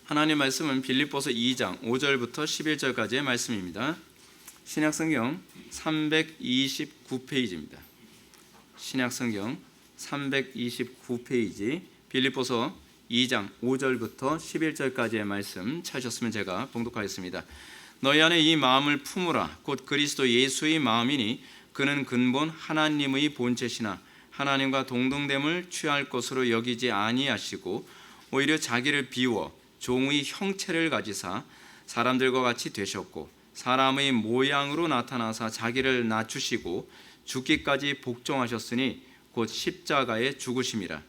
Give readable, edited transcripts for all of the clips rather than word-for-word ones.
하나님 말씀은 빌립보서 2장 5절부터 11절까지의 말씀입니다. 신약성경 329페이지입니다. 신약성경 329페이지 빌립보서 2장 5절부터 11절까지의 말씀 찾으셨으면 제가 봉독하겠습니다. 너희 안에 이 마음을 품으라. 곧 그리스도 예수의 마음이니 그는 근본 하나님의 본체시나 하나님과 동등됨을 취할 것으로 여기지 아니하시고 오히려 자기를 비워 종의 형체를 가지사 사람들과 같이 되셨고 사람의 모양으로 나타나사 자기를 낮추시고 죽기까지 복종하셨으니 곧 십자가에 죽으심이라.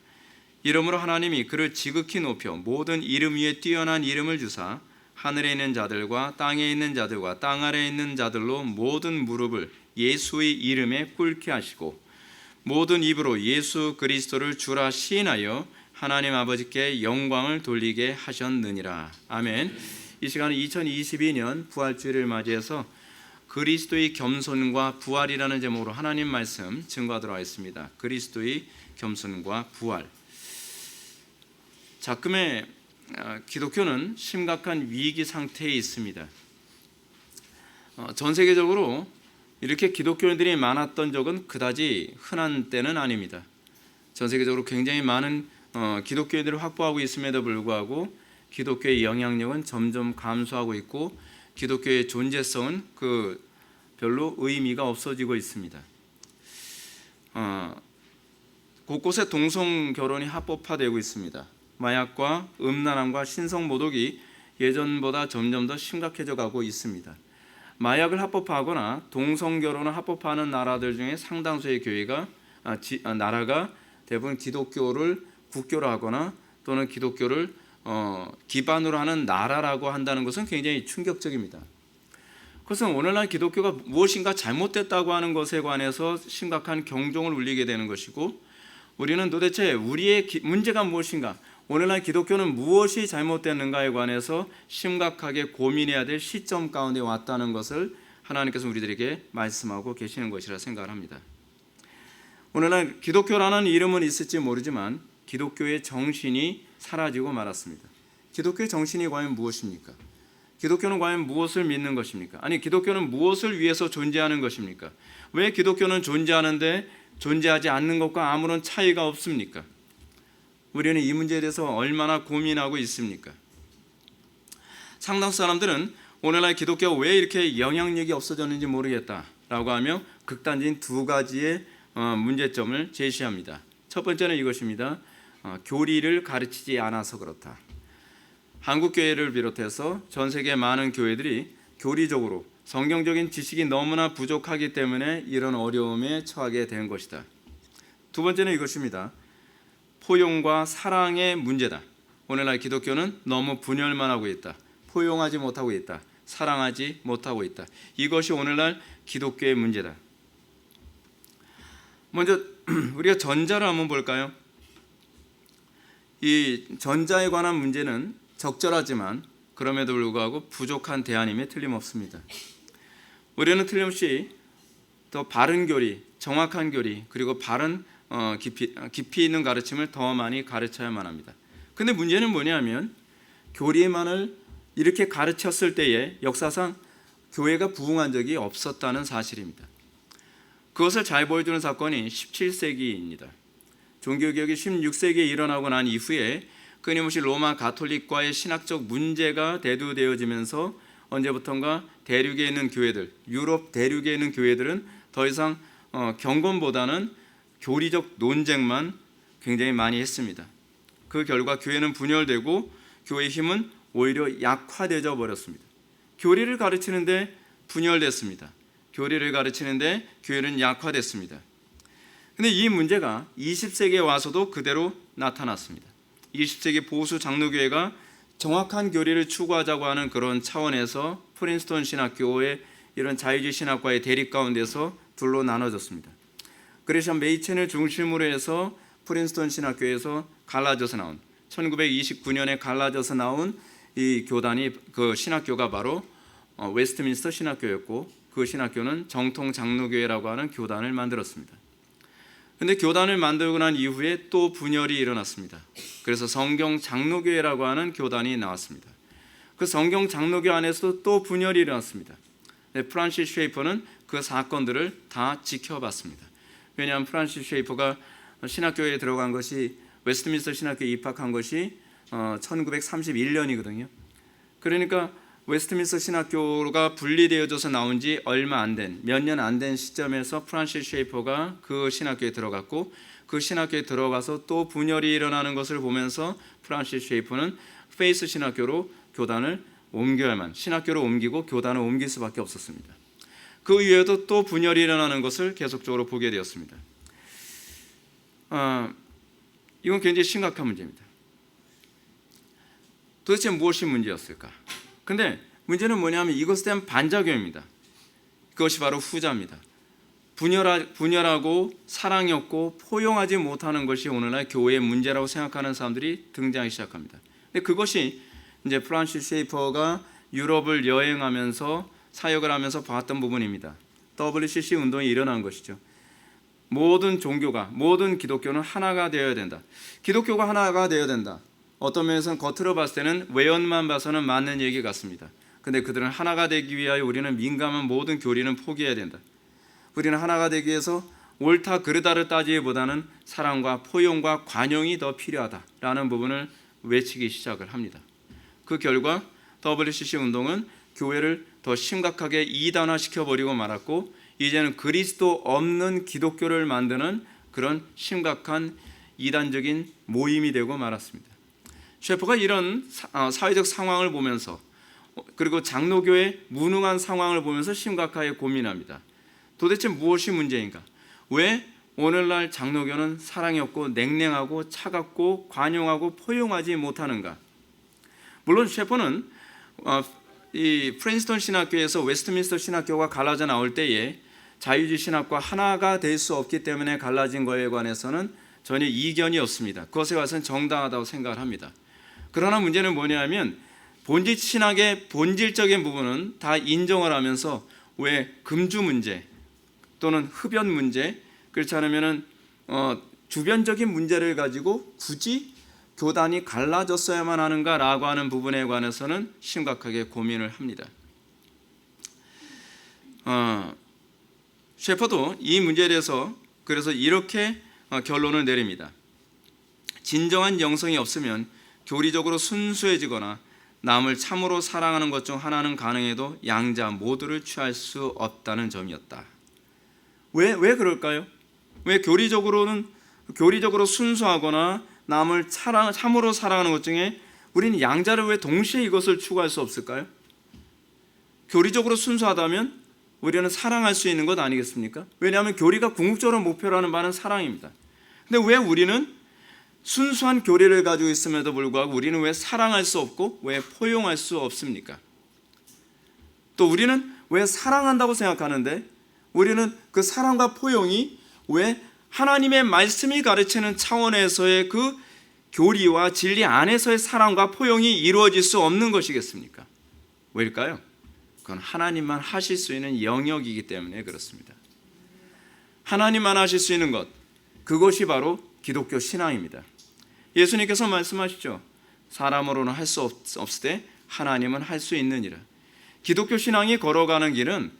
이러므로 하나님이 그를 지극히 높여 모든 이름 위에 뛰어난 이름을 주사 하늘에 있는 자들과 땅에 있는 자들과 땅 아래에 있는 자들로 모든 무릎을 예수의 이름에 꿇게 하시고 모든 입으로 예수 그리스도를 주라 시인하여 하나님 아버지께 영광을 돌리게 하셨느니라. 아멘. 이 시간은 2022년 부활주일을 맞이해서 그리스도의 겸손과 부활이라는 제목으로 하나님 말씀 증거하도록 하겠습니다. 그리스도의 겸손과 부활. 자금의 기독교는 심각한 위기 상태에 있습니다. 전 세계적으로 이렇게 기독교인들이 많았던 적은 그다지 흔한 때는 아닙니다. 전 세계적으로 굉장히 많은 기독교인들을 확보하고 있음에도 불구하고 기독교의 영향력은 점점 감소하고 있고 기독교의 존재성은 별로 의미가 없어지고 있습니다. 곳곳에 동성 결혼이 합법화되고 있습니다. 마약과 음란함과 신성 모독이 예전보다 점점 더 심각해져 가고 있습니다. 마약을 합법화하거나 동성 결혼을 합법화하는 나라들 중에 상당수의 나라가 대부분 기독교를 국교로 하거나 또는 기독교를 기반으로 하는 나라라고 한다는 것은 굉장히 충격적입니다. 그것은 오늘날 기독교가 무엇인가 잘못됐다고 하는 것에 관해서 심각한 경종을 울리게 되는 것이고 우리는 도대체 우리의 문제가 무엇인가, 오늘날 기독교는 무엇이 잘못됐는가에 관해서 심각하게 고민해야 될 시점 가운데 왔다는 것을 하나님께서 우리들에게 말씀하고 계시는 것이라 생각을 합니다. 오늘날 기독교라는 이름은 있을지 모르지만 기독교의 정신이 사라지고 말았습니다. 기독교의 정신이 과연 무엇입니까? 기독교는 과연 무엇을 믿는 것입니까? 아니, 기독교는 무엇을 위해서 존재하는 것입니까? 왜 기독교는 존재하는데 존재하지 않는 것과 아무런 차이가 없습니까? 우리는 이 문제에 대해서 얼마나 고민하고 있습니까? 상당수 사람들은 오늘날 기독교가 왜 이렇게 영향력이 없어졌는지 모르겠다라고 하며 극단적인 두 가지의 문제점을 제시합니다. 첫 번째는 이것입니다. 교리를 가르치지 않아서 그렇다. 한국 교회를 비롯해서 전 세계 많은 교회들이 교리적으로 성경적인 지식이 너무나 부족하기 때문에 이런 어려움에 처하게 된 것이다. 두 번째는 이것입니다. 포용과 사랑의 문제다. 오늘날 기독교는 너무 분열만 하고 있다. 포용하지 못하고 있다. 사랑하지 못하고 있다. 이것이 오늘날 기독교의 문제다. 먼저 우리가 전자를 한번 볼까요? 이 전자에 관한 문제는 적절하지만 그럼에도 불구하고 부족한 대안임에 틀림없습니다. 우리는 틀림없이 더 바른 교리, 정확한 교리, 그리고 바른 깊이 있는 가르침을 더 많이 가르쳐야만 합니다. 근데 문제는 뭐냐면 교리만을 이렇게 가르쳤을 때에 역사상 교회가 부흥한 적이 없었다는 사실입니다. 그것을 잘 보여주는 사건이 17세기입니다. 종교개혁이 16세기에 일어나고 난 이후에 끊임없이 로마 가톨릭과의 신학적 문제가 대두되어지면서 언제부턴가 대륙에 있는 교회들, 유럽 대륙에 있는 교회들은 더 이상 경건보다는 교리적 논쟁만 굉장히 많이 했습니다. 그 결과 교회는 분열되고 교회의 힘은 오히려 약화되어 버렸습니다. 교리를 가르치는데 분열됐습니다. 교리를 가르치는데 교회는 약화됐습니다. 그런데 이 문제가 20세기에 와서도 그대로 나타났습니다. 20세기 보수 장로교회가 정확한 교리를 추구하자고 하는 그런 차원에서 프린스턴 신학교의 이런 자유주의 신학과의 대립 가운데서 둘로 나눠졌습니다. 그레션 메이첸을 중심으로 해서 프린스턴 신학교에서 갈라져서 나온 1929년에 갈라져서 나온 이 교단이 그 신학교가 바로 웨스트민스터 신학교였고 그 신학교는 정통 장로교회라고 하는 교단을 만들었습니다. 근데 교단을 만들고 난 이후에 또 분열이 일어났습니다. 그래서 성경 장로교회라고 하는 교단이 나왔습니다. 그 성경 장로교 안에서도 또 분열이 일어났습니다. 프란시스 쉐이퍼는 그 사건들을 다 지켜봤습니다. 왜냐하면 프란시스 쉐이퍼가 신학교에 들어간 것이, 웨스트민스터 신학교에 입학한 것이 1931년이거든요. 그러니까 웨스트민스터 신학교가 분리되어져서 나온 지 얼마 안 된, 몇 년 안 된 시점에서 프란시스 쉐이퍼가 그 신학교에 들어갔고, 그 신학교에 들어가서 또 분열이 일어나는 것을 보면서 프란시스 쉐이퍼는 페이스 신학교로 교단을 옮겨야만, 신학교로 옮기고 교단을 옮길 수밖에 없었습니다. 그 이후에도 또 분열이 일어나는 것을 계속적으로 보게 되었습니다. 이건 굉장히 심각한 문제입니다. 도대체 무엇이 문제였을까? 근데 문제는 뭐냐면 이것에 대한 반작용입니다. 그것이 바로 후자입니다. 분열하고 사랑이 없고 포용하지 못하는 것이 오늘날 교회의 문제라고 생각하는 사람들이 등장하기 시작합니다. 근데 그것이 이제 프란시스 쉐이퍼가 유럽을 여행하면서 사역을 하면서 봤던 부분입니다. WCC 운동이 일어난 것이죠. 모든 종교가, 모든 기독교는 하나가 되어야 된다. 기독교가 하나가 되어야 된다. 어떤 면에서는 겉으로 봤을 때는 외연만 봐서는 맞는 얘기 같습니다. 근데 그들은 하나가 되기 위하여 우리는 민감한 모든 교리는 포기해야 된다. 우리는 하나가 되기 위해서 옳다 그르다를 따지기보다는 사랑과 포용과 관용이 더 필요하다라는 부분을 외치기 시작을 합니다. 그 결과 WCC 운동은 교회를 더 심각하게 이단화시켜버리고 말았고, 이제는 그리스도 없는 기독교를 만드는 그런 심각한 이단적인 모임이 되고 말았습니다. 셰퍼가 이런 사회적 상황을 보면서, 그리고 장로교의 무능한 상황을 보면서 심각하게 고민합니다. 도대체 무엇이 문제인가? 왜 오늘날 장로교는 사랑이 없고 냉랭하고 차갑고 관용하고 포용하지 못하는가? 물론 셰퍼는 이 프린스턴 신학교에서 웨스트민스터 신학교가 갈라져 나올 때에 자유주의 신학과 하나가 될 수 없기 때문에 갈라진 것에 관해서는 전혀 이견이 없습니다. 그것에 관해서는 정당하다고 생각을 합니다. 그러나 문제는 뭐냐면 본질 신학의 본질적인 부분은 다 인정을 하면서 왜 금주 문제 또는 흡연 문제, 그렇지 않으면은 주변적인 문제를 가지고 굳이 교단이 갈라졌어야만 하는가라고 하는 부분에 관해서는 심각하게 고민을 합니다. 셰퍼도 이 문제에 대해서 그래서 이렇게 결론을 내립니다. 진정한 영성이 없으면 교리적으로 순수해지거나 남을 참으로 사랑하는 것 중 하나는 가능해도 양자 모두를 취할 수 없다는 점이었다. 왜 그럴까요? 왜 교리적으로 순수하거나 남을 참으로 사랑하는 것 중에 우리는 양자를 왜 동시에 이것을 추구할 수 없을까요? 교리적으로 순수하다면 우리는 사랑할 수 있는 것 아니겠습니까? 왜냐하면 교리가 궁극적으로 목표로 하는 바는 사랑입니다. 근데 왜 우리는 순수한 교리를 가지고 있음에도 불구하고 우리는 왜 사랑할 수 없고 왜 포용할 수 없습니까? 또 우리는 왜 사랑한다고 생각하는데 우리는 그 사랑과 포용이 왜 하나님의 말씀이 가르치는 차원에서의 그 교리와 진리 안에서의 사랑과 포용이 이루어질 수 없는 것이겠습니까? 왜일까요? 그건 하나님만 하실 수 있는 영역이기 때문에 그렇습니다. 하나님만 하실 수 있는 것, 그것이 바로 기독교 신앙입니다. 예수님께서 말씀하시죠. 사람으로는 할 수 없을 때 하나님은 할 수 있느니라. 기독교 신앙이 걸어가는 길은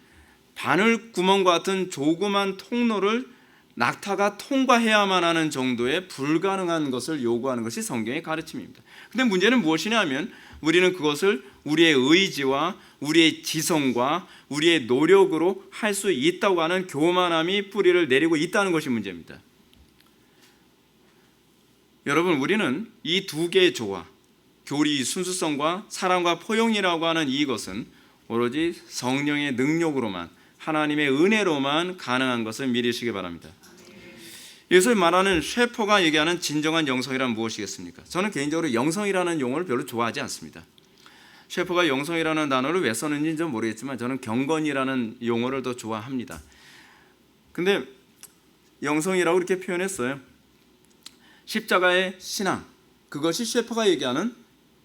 바늘 구멍과 같은 조그만 통로를 낙타가 통과해야만 하는 정도의 불가능한 것을 요구하는 것이 성경의 가르침입니다. 근데 문제는 무엇이냐면 우리는 그것을 우리의 의지와 우리의 지성과 우리의 노력으로 할 수 있다고 하는 교만함이 뿌리를 내리고 있다는 것이 문제입니다. 여러분, 우리는 이 두 개의 조화, 교리 순수성과 사랑과 포용이라고 하는 이것은 오로지 성령의 능력으로만, 하나님의 은혜로만 가능한 것을 믿으시기 바랍니다. 여기서 말하는 셰퍼가 얘기하는 진정한 영성이란 무엇이겠습니까? 저는 개인적으로 영성이라는 용어를 별로 좋아하지 않습니다. 셰퍼가 영성이라는 단어를 왜 썼는지는 좀 모르겠지만 저는 경건이라는 용어를 더 좋아합니다. 근데 영성이라고 이렇게 표현했어요. 십자가의 신앙, 그것이 셰퍼가 얘기하는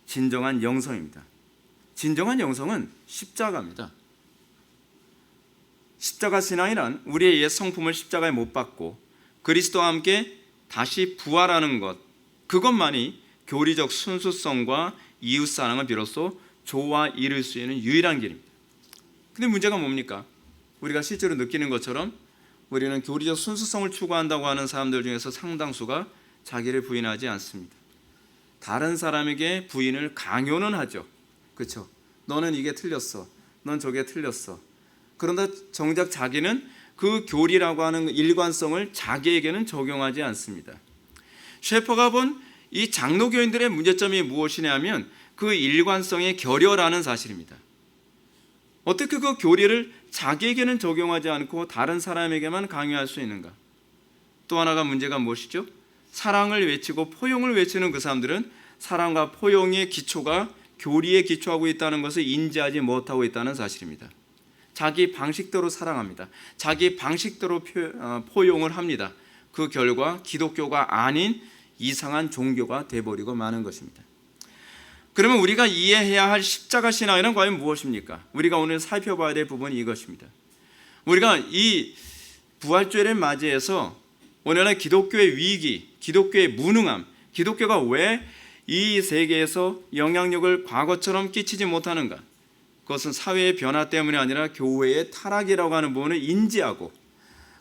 진정한 영성입니다. 진정한 영성은 십자가입니다. 십자가 신앙이란 우리의 옛 성품을 십자가에 못 박고 그리스도와 함께 다시 부활하는 것, 그것만이 교리적 순수성과 이웃사랑을 비로소 조화 이룰 수 있는 유일한 길입니다. 근데 문제가 뭡니까? 우리가 실제로 느끼는 것처럼 우리는 교리적 순수성을 추구한다고 하는 사람들 중에서 상당수가 자기를 부인하지 않습니다. 다른 사람에게 부인을 강요는 하죠. 그렇죠? 너는 이게 틀렸어. 넌 저게 틀렸어. 그런데 정작 자기는 그 교리라고 하는 일관성을 자기에게는 적용하지 않습니다. 셰퍼가 본 이 장로교인들의 문제점이 무엇이냐면 그 일관성의 결여라는 사실입니다. 어떻게 그 교리를 자기에게는 적용하지 않고 다른 사람에게만 강요할 수 있는가? 또 하나가 문제가 무엇이죠? 사랑을 외치고 포용을 외치는 그 사람들은 사랑과 포용의 기초가 교리에 기초하고 있다는 것을 인지하지 못하고 있다는 사실입니다. 자기 방식대로 사랑합니다. 자기 방식대로 포용을 합니다. 그 결과 기독교가 아닌 이상한 종교가 돼버리고 마는 것입니다. 그러면 우리가 이해해야 할 십자가 신앙이란 과연 무엇입니까? 우리가 오늘 살펴봐야 될 부분이 이것입니다. 우리가 이 부활주의를 맞이해서 오늘날 기독교의 위기, 기독교의 무능함, 기독교가 왜 이 세계에서 영향력을 과거처럼 끼치지 못하는가? 그것은 사회의 변화 때문이 아니라 교회의 타락이라고 하는 부분을 인지하고,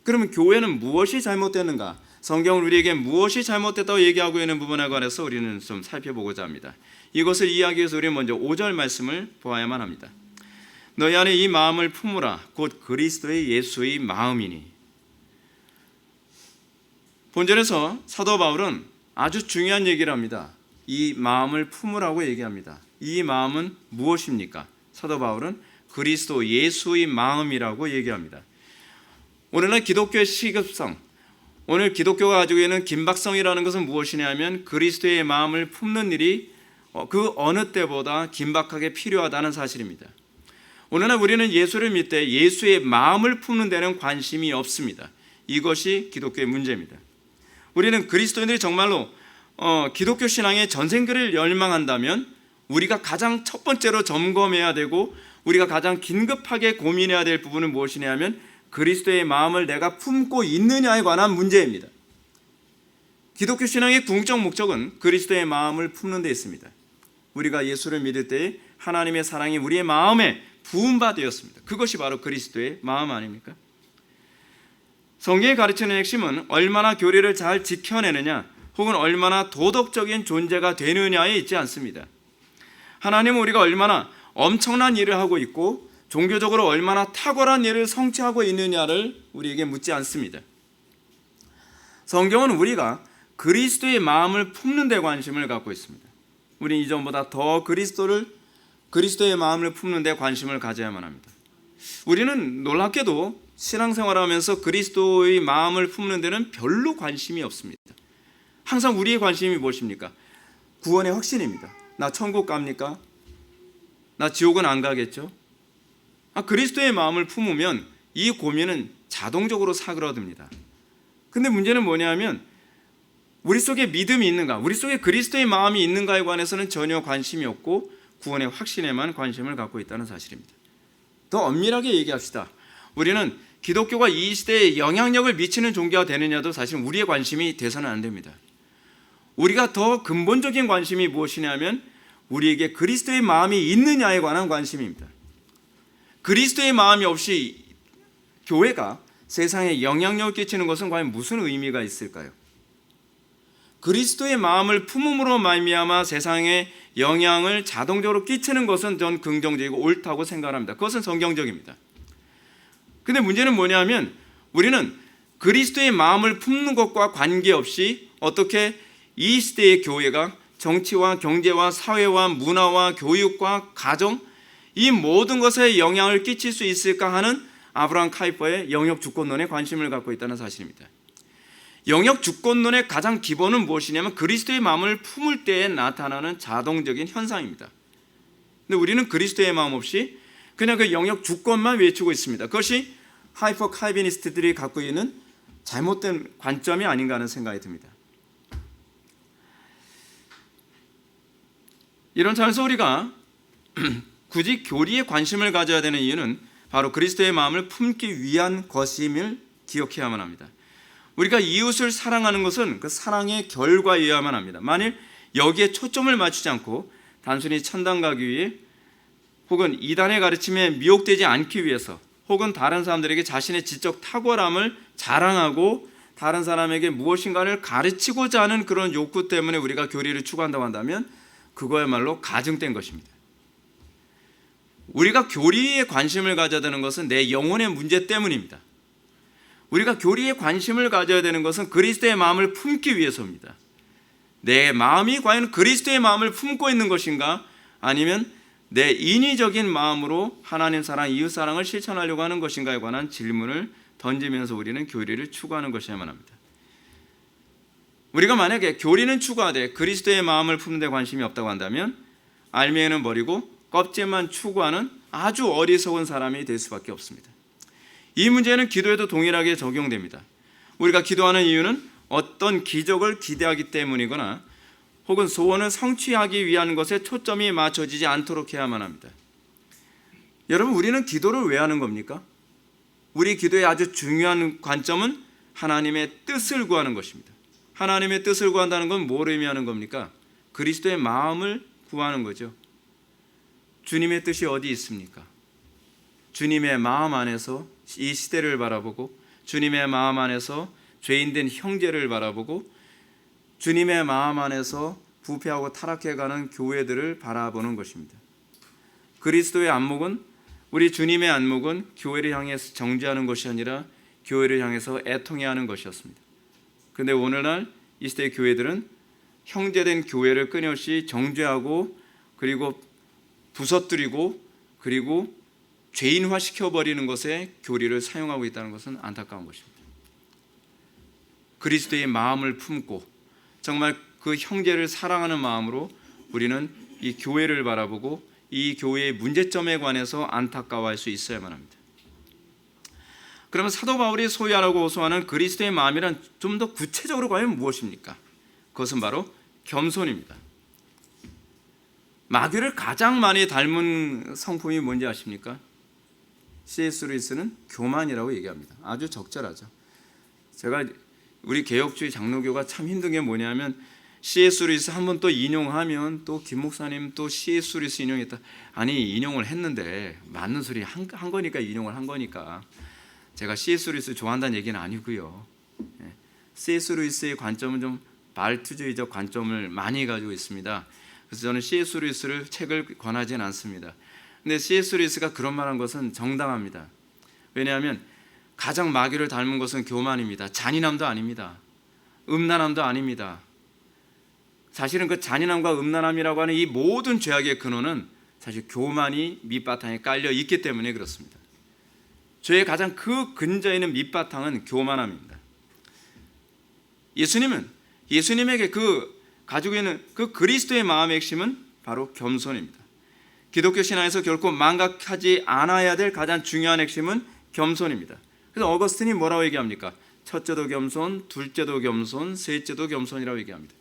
그러면 교회는 무엇이 잘못됐는가? 성경은 우리에게 무엇이 잘못됐다고 얘기하고 있는 부분에 관해서 우리는 좀 살펴보고자 합니다. 이것을 이해하기 위해서 우리는 먼저 5절 말씀을 보아야만 합니다. 너희 안에 이 마음을 품으라. 곧 그리스도의 예수의 마음이니. 본절에서 사도 바울은 아주 중요한 얘기를 합니다. 이 마음을 품으라고 얘기합니다. 이 마음은 무엇입니까? 사도 바울은 그리스도 예수의 마음이라고 얘기합니다. 오늘날 기독교의 시급성, 오늘 기독교가 가지고 있는 긴박성이라는 것은 무엇이냐면 그리스도의 마음을 품는 일이 그 어느 때보다 긴박하게 필요하다는 사실입니다. 오늘날 우리는 예수를 믿을 때 예수의 마음을 품는 데는 관심이 없습니다. 이것이 기독교의 문제입니다. 우리는 그리스도인들이 정말로 기독교 신앙의 전생글을 열망한다면 우리가 가장 첫 번째로 점검해야 되고 우리가 가장 긴급하게 고민해야 될 부분은 무엇이냐면 그리스도의 마음을 내가 품고 있느냐에 관한 문제입니다. 기독교 신앙의 궁극적 목적은 그리스도의 마음을 품는 데 있습니다. 우리가 예수를 믿을 때 하나님의 사랑이 우리의 마음에 부음바 되었습니다. 그것이 바로 그리스도의 마음 아닙니까? 성경이 가르치는 핵심은 얼마나 교리를 잘 지켜내느냐 혹은 얼마나 도덕적인 존재가 되느냐에 있지 않습니다. 하나님은 우리가 얼마나 엄청난 일을 하고 있고 종교적으로 얼마나 탁월한 일을 성취하고 있느냐를 우리에게 묻지 않습니다. 성경은 우리가 그리스도의 마음을 품는 데 관심을 갖고 있습니다. 우리는 이전보다 더 그리스도의 마음을 품는 데 관심을 가져야만 합니다. 우리는 놀랍게도 신앙생활을 하면서 그리스도의 마음을 품는 데는 별로 관심이 없습니다. 항상 우리의 관심이 무엇입니까? 구원의 확신입니다. 나 천국 갑니까? 나 지옥은 안 가겠죠? 그리스도의 마음을 품으면 이 고민은 자동적으로 사그라듭니다. 근데 문제는 뭐냐면 우리 속에 믿음이 있는가, 우리 속에 그리스도의 마음이 있는가에 관해서는 전혀 관심이 없고 구원의 확신에만 관심을 갖고 있다는 사실입니다. 더 엄밀하게 얘기합시다. 우리는 기독교가 이 시대에 영향력을 미치는 종교가 되느냐도 사실 우리의 관심이 돼서는 안 됩니다. 우리가 더 근본적인 관심이 무엇이냐면 우리에게 그리스도의 마음이 있느냐에 관한 관심입니다. 그리스도의 마음이 없이 교회가 세상에 영향력을 끼치는 것은 과연 무슨 의미가 있을까요? 그리스도의 마음을 품음으로 말미암아 세상에 영향을 자동적으로 끼치는 것은 전 긍정적이고 옳다고 생각합니다. 그것은 성경적입니다. 근데 문제는 뭐냐면 우리는 그리스도의 마음을 품는 것과 관계없이 어떻게 이 시대의 교회가 정치와 경제와 사회와 문화와 교육과 가정 이 모든 것에 영향을 끼칠 수 있을까 하는 아브라함 카이퍼의 영역 주권론에 관심을 갖고 있다는 사실입니다. 영역 주권론의 가장 기본은 무엇이냐면 그리스도의 마음을 품을 때에 나타나는 자동적인 현상입니다. 근데 우리는 그리스도의 마음 없이 그냥 그 영역 주권만 외치고 있습니다. 그것이 하이퍼 칼비니스트들이 갖고 있는 잘못된 관점이 아닌가 하는 생각이 듭니다. 이런 차원에서 우리가 굳이 교리에 관심을 가져야 되는 이유는 바로 그리스도의 마음을 품기 위한 것임을 기억해야만 합니다. 우리가 이웃을 사랑하는 것은 그 사랑의 결과이어야만 합니다. 만일 여기에 초점을 맞추지 않고 단순히 천당 가기 위해 혹은 이단의 가르침에 미혹되지 않기 위해서 혹은 다른 사람들에게 자신의 지적 탁월함을 자랑하고 다른 사람에게 무엇인가를 가르치고자 하는 그런 욕구 때문에 우리가 교리를 추구한다고 한다면 그거야말로 가증된 것입니다. 우리가 교리에 관심을 가져야 되는 것은 내 영혼의 문제 때문입니다. 우리가 교리에 관심을 가져야 되는 것은 그리스도의 마음을 품기 위해서입니다. 내 마음이 과연 그리스도의 마음을 품고 있는 것인가, 아니면 내 인위적인 마음으로 하나님 사랑, 이웃 사랑을 실천하려고 하는 것인가에 관한 질문을 던지면서 우리는 교리를 추구하는 것이야만 합니다. 우리가 만약에 교리는 추구하되 그리스도의 마음을 품는 데 관심이 없다고 한다면 알맹이는 버리고 껍질만 추구하는 아주 어리석은 사람이 될 수밖에 없습니다. 이 문제는 기도에도 동일하게 적용됩니다. 우리가 기도하는 이유는 어떤 기적을 기대하기 때문이거나 혹은 소원을 성취하기 위한 것에 초점이 맞춰지지 않도록 해야만 합니다. 여러분, 우리는 기도를 왜 하는 겁니까? 우리 기도의 아주 중요한 관점은 하나님의 뜻을 구하는 것입니다. 하나님의 뜻을 구한다는 건 뭘 의미하는 겁니까? 그리스도의 마음을 구하는 거죠. 주님의 뜻이 어디 있습니까? 주님의 마음 안에서 이 시대를 바라보고, 주님의 마음 안에서 죄인된 형제를 바라보고, 주님의 마음 안에서 부패하고 타락해가는 교회들을 바라보는 것입니다. 그리스도의 안목은, 우리 주님의 안목은 교회를 향해서 정죄하는 것이 아니라 교회를 향해서 애통해야 하는 것이었습니다. 그런데 오늘날 이 시대의 교회들은 형제된 교회를 끊임없이 정죄하고 그리고 부서뜨리고 그리고 죄인화시켜버리는 것에 교리를 사용하고 있다는 것은 안타까운 것입니다. 그리스도의 마음을 품고 정말 그 형제를 사랑하는 마음으로 우리는 이 교회를 바라보고 이 교회의 문제점에 관해서 안타까워할 수 있어야만 합니다. 그러면 사도 바울이 소유하라고 호소하는 그리스도의 마음이란 좀 더 구체적으로 과연 무엇입니까? 그것은 바로 겸손입니다. 마귀를 가장 많이 닮은 성품이 뭔지 아십니까? C.S. 루이스는 교만이라고 얘기합니다. 아주 적절하죠. 제가 우리 개혁주의 장로교가 참 힘든 게 뭐냐면 C.S. 루이스 한 번 또 인용하면 또 김 목사님 또 C.S. 루이스 인용했다. 아니, 인용을 했는데 맞는 소리 한 거니까 인용을 한 거니까. 제가 C.S. 루이스 좋아한다는 얘기는 아니고요. C.S. 루이스의 관점은 좀 발투주의적 관점을 많이 가지고 있습니다. 그래서 저는 C.S. 루이스를 책을 권하지는 않습니다. 근데 C.S. 루이스가 그런 말한 것은 정당합니다. 왜냐하면 가장 마귀를 닮은 것은 교만입니다. 잔인함도 아닙니다. 음란함도 아닙니다. 사실은 그 잔인함과 음란함이라고 하는 이 모든 죄악의 근원은 사실 교만이 밑바탕에 깔려 있기 때문에 그렇습니다. 죄의 가장 그 근저에 있는 밑바탕은 교만함입니다. 예수님에게 가지고 있는 그 그리스도의 마음의 핵심은 바로 겸손입니다. 기독교 신앙에서 결코 망각하지 않아야 될 가장 중요한 핵심은 겸손입니다. 그래서 어거스틴이 뭐라고 얘기합니까? 첫째도 겸손, 둘째도 겸손, 셋째도 겸손이라고 얘기합니다.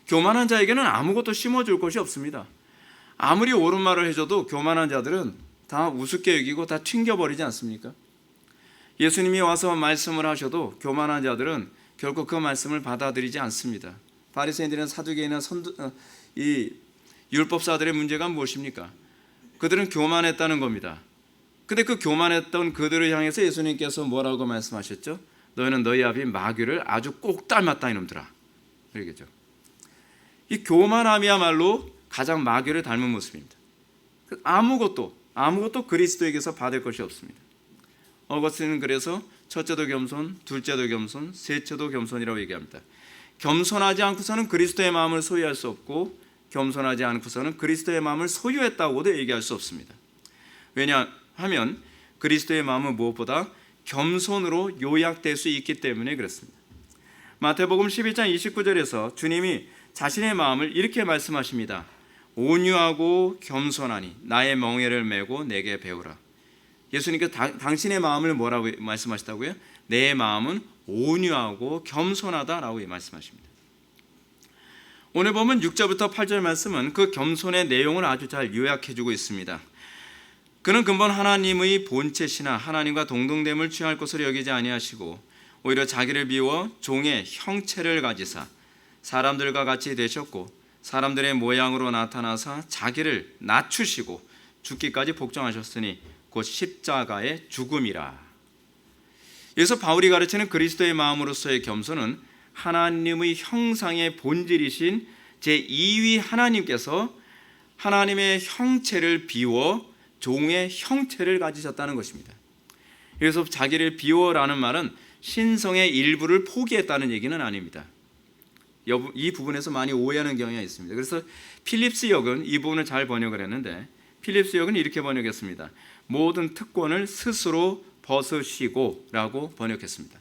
교만한 자에게는 아무것도 심어줄 것이 없습니다. 아무리 옳은 말을 해줘도 교만한 자들은 다 우습게 여기고 다 튕겨버리지 않습니까? 예수님이 와서 말씀을 하셔도 교만한 자들은 결코 그 말씀을 받아들이지 않습니다. 바리새인들이나 사두개인이나 이 율법사들의 문제가 무엇입니까? 그들은 교만했다는 겁니다. 근데 그 교만했던 그들을 향해서 예수님께서 뭐라고 말씀하셨죠? 너희는 너희 아비 마귀를 아주 꼭 닮았다 이놈들아. 그러겠죠. 이 교만함이야말로 가장 마귀를 닮은 모습입니다. 아무것도 그리스도에게서 받을 것이 없습니다. 어거스틴은 그래서 첫째도 겸손, 둘째도 겸손, 셋째도 겸손이라고 얘기합니다. 겸손하지 않고서는 그리스도의 마음을 소유할 수 없고 겸손하지 않고서는 그리스도의 마음을 소유했다고도 얘기할 수 없습니다. 왜냐하면 그리스도의 마음은 무엇보다 겸손으로 요약될 수 있기 때문에 그렇습니다. 마태복음 11장 29절에서 주님이 자신의 마음을 이렇게 말씀하십니다. 온유하고 겸손하니 나의 멍에를 메고 내게 배우라. 예수님께서 당신의 마음을 뭐라고 말씀하시다고요? 내 마음은 온유하고 겸손하다라고 말씀하십니다. 오늘 보면 6절부터 8절 말씀은 그 겸손의 내용을 아주 잘 요약해주고 있습니다. 그는 근본 하나님의 본체시나 하나님과 동등됨을 취할 것으로 여기지 아니하시고 오히려 자기를 비워 종의 형체를 가지사 사람들과 같이 되셨고 사람들의 모양으로 나타나사 자기를 낮추시고 죽기까지 복종하셨으니 곧 십자가의 죽음이라. 여기서 바울이 가르치는 그리스도의 마음으로서의 겸손은 하나님의 형상의 본질이신 제2위 하나님께서 하나님의 형체를 비워 종의 형체를 가지셨다는 것입니다. 그래서 자기를 비워라는 말은 신성의 일부를 포기했다는 얘기는 아닙니다. 이 부분에서 많이 오해하는 경향이 있습니다. 그래서 필립스 역은 이 부분을 잘 번역을 했는데 필립스 역은 이렇게 번역했습니다. 모든 특권을 스스로 벗으시고 라고 번역했습니다.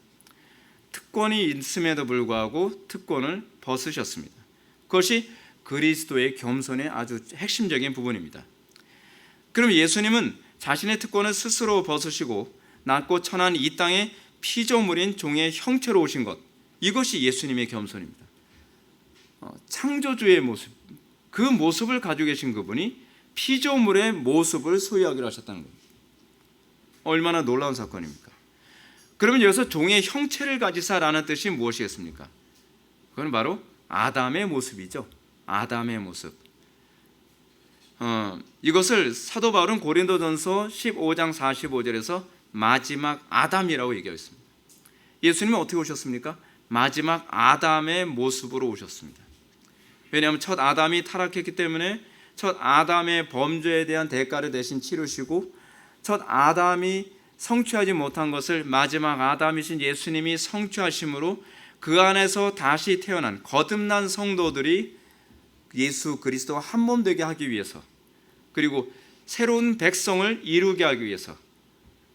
특권이 있음에도 불구하고 특권을 벗으셨습니다. 그것이 그리스도의 겸손의 아주 핵심적인 부분입니다. 그럼 예수님은 자신의 특권을 스스로 벗으시고 낮고 천한 이 땅에 피조물인 종의 형체로 오신 것, 이것이 예수님의 겸손입니다. 창조주의 모습, 그 모습을 가지고 계신 그분이 피조물의 모습을 소유하기로 하셨다는 겁니다. 얼마나 놀라운 사건입니까? 그러면 여기서 종의 형체를 가지사라는 뜻이 무엇이겠습니까? 그건 바로 아담의 모습이죠. 아담의 모습. 이것을 사도 바울은 고린도전서 15장 45절에서 마지막 아담이라고 얘기하고 있습니다. 예수님은 어떻게 오셨습니까? 마지막 아담의 모습으로 오셨습니다. 왜냐하면 첫 아담이 타락했기 때문에 첫 아담의 범죄에 대한 대가를 대신 치르시고 첫 아담이 성취하지 못한 것을 마지막 아담이신 예수님이 성취하심으로 그 안에서 다시 태어난 거듭난 성도들이 예수 그리스도와 한 몸 되게 하기 위해서, 그리고 새로운 백성을 이루게 하기 위해서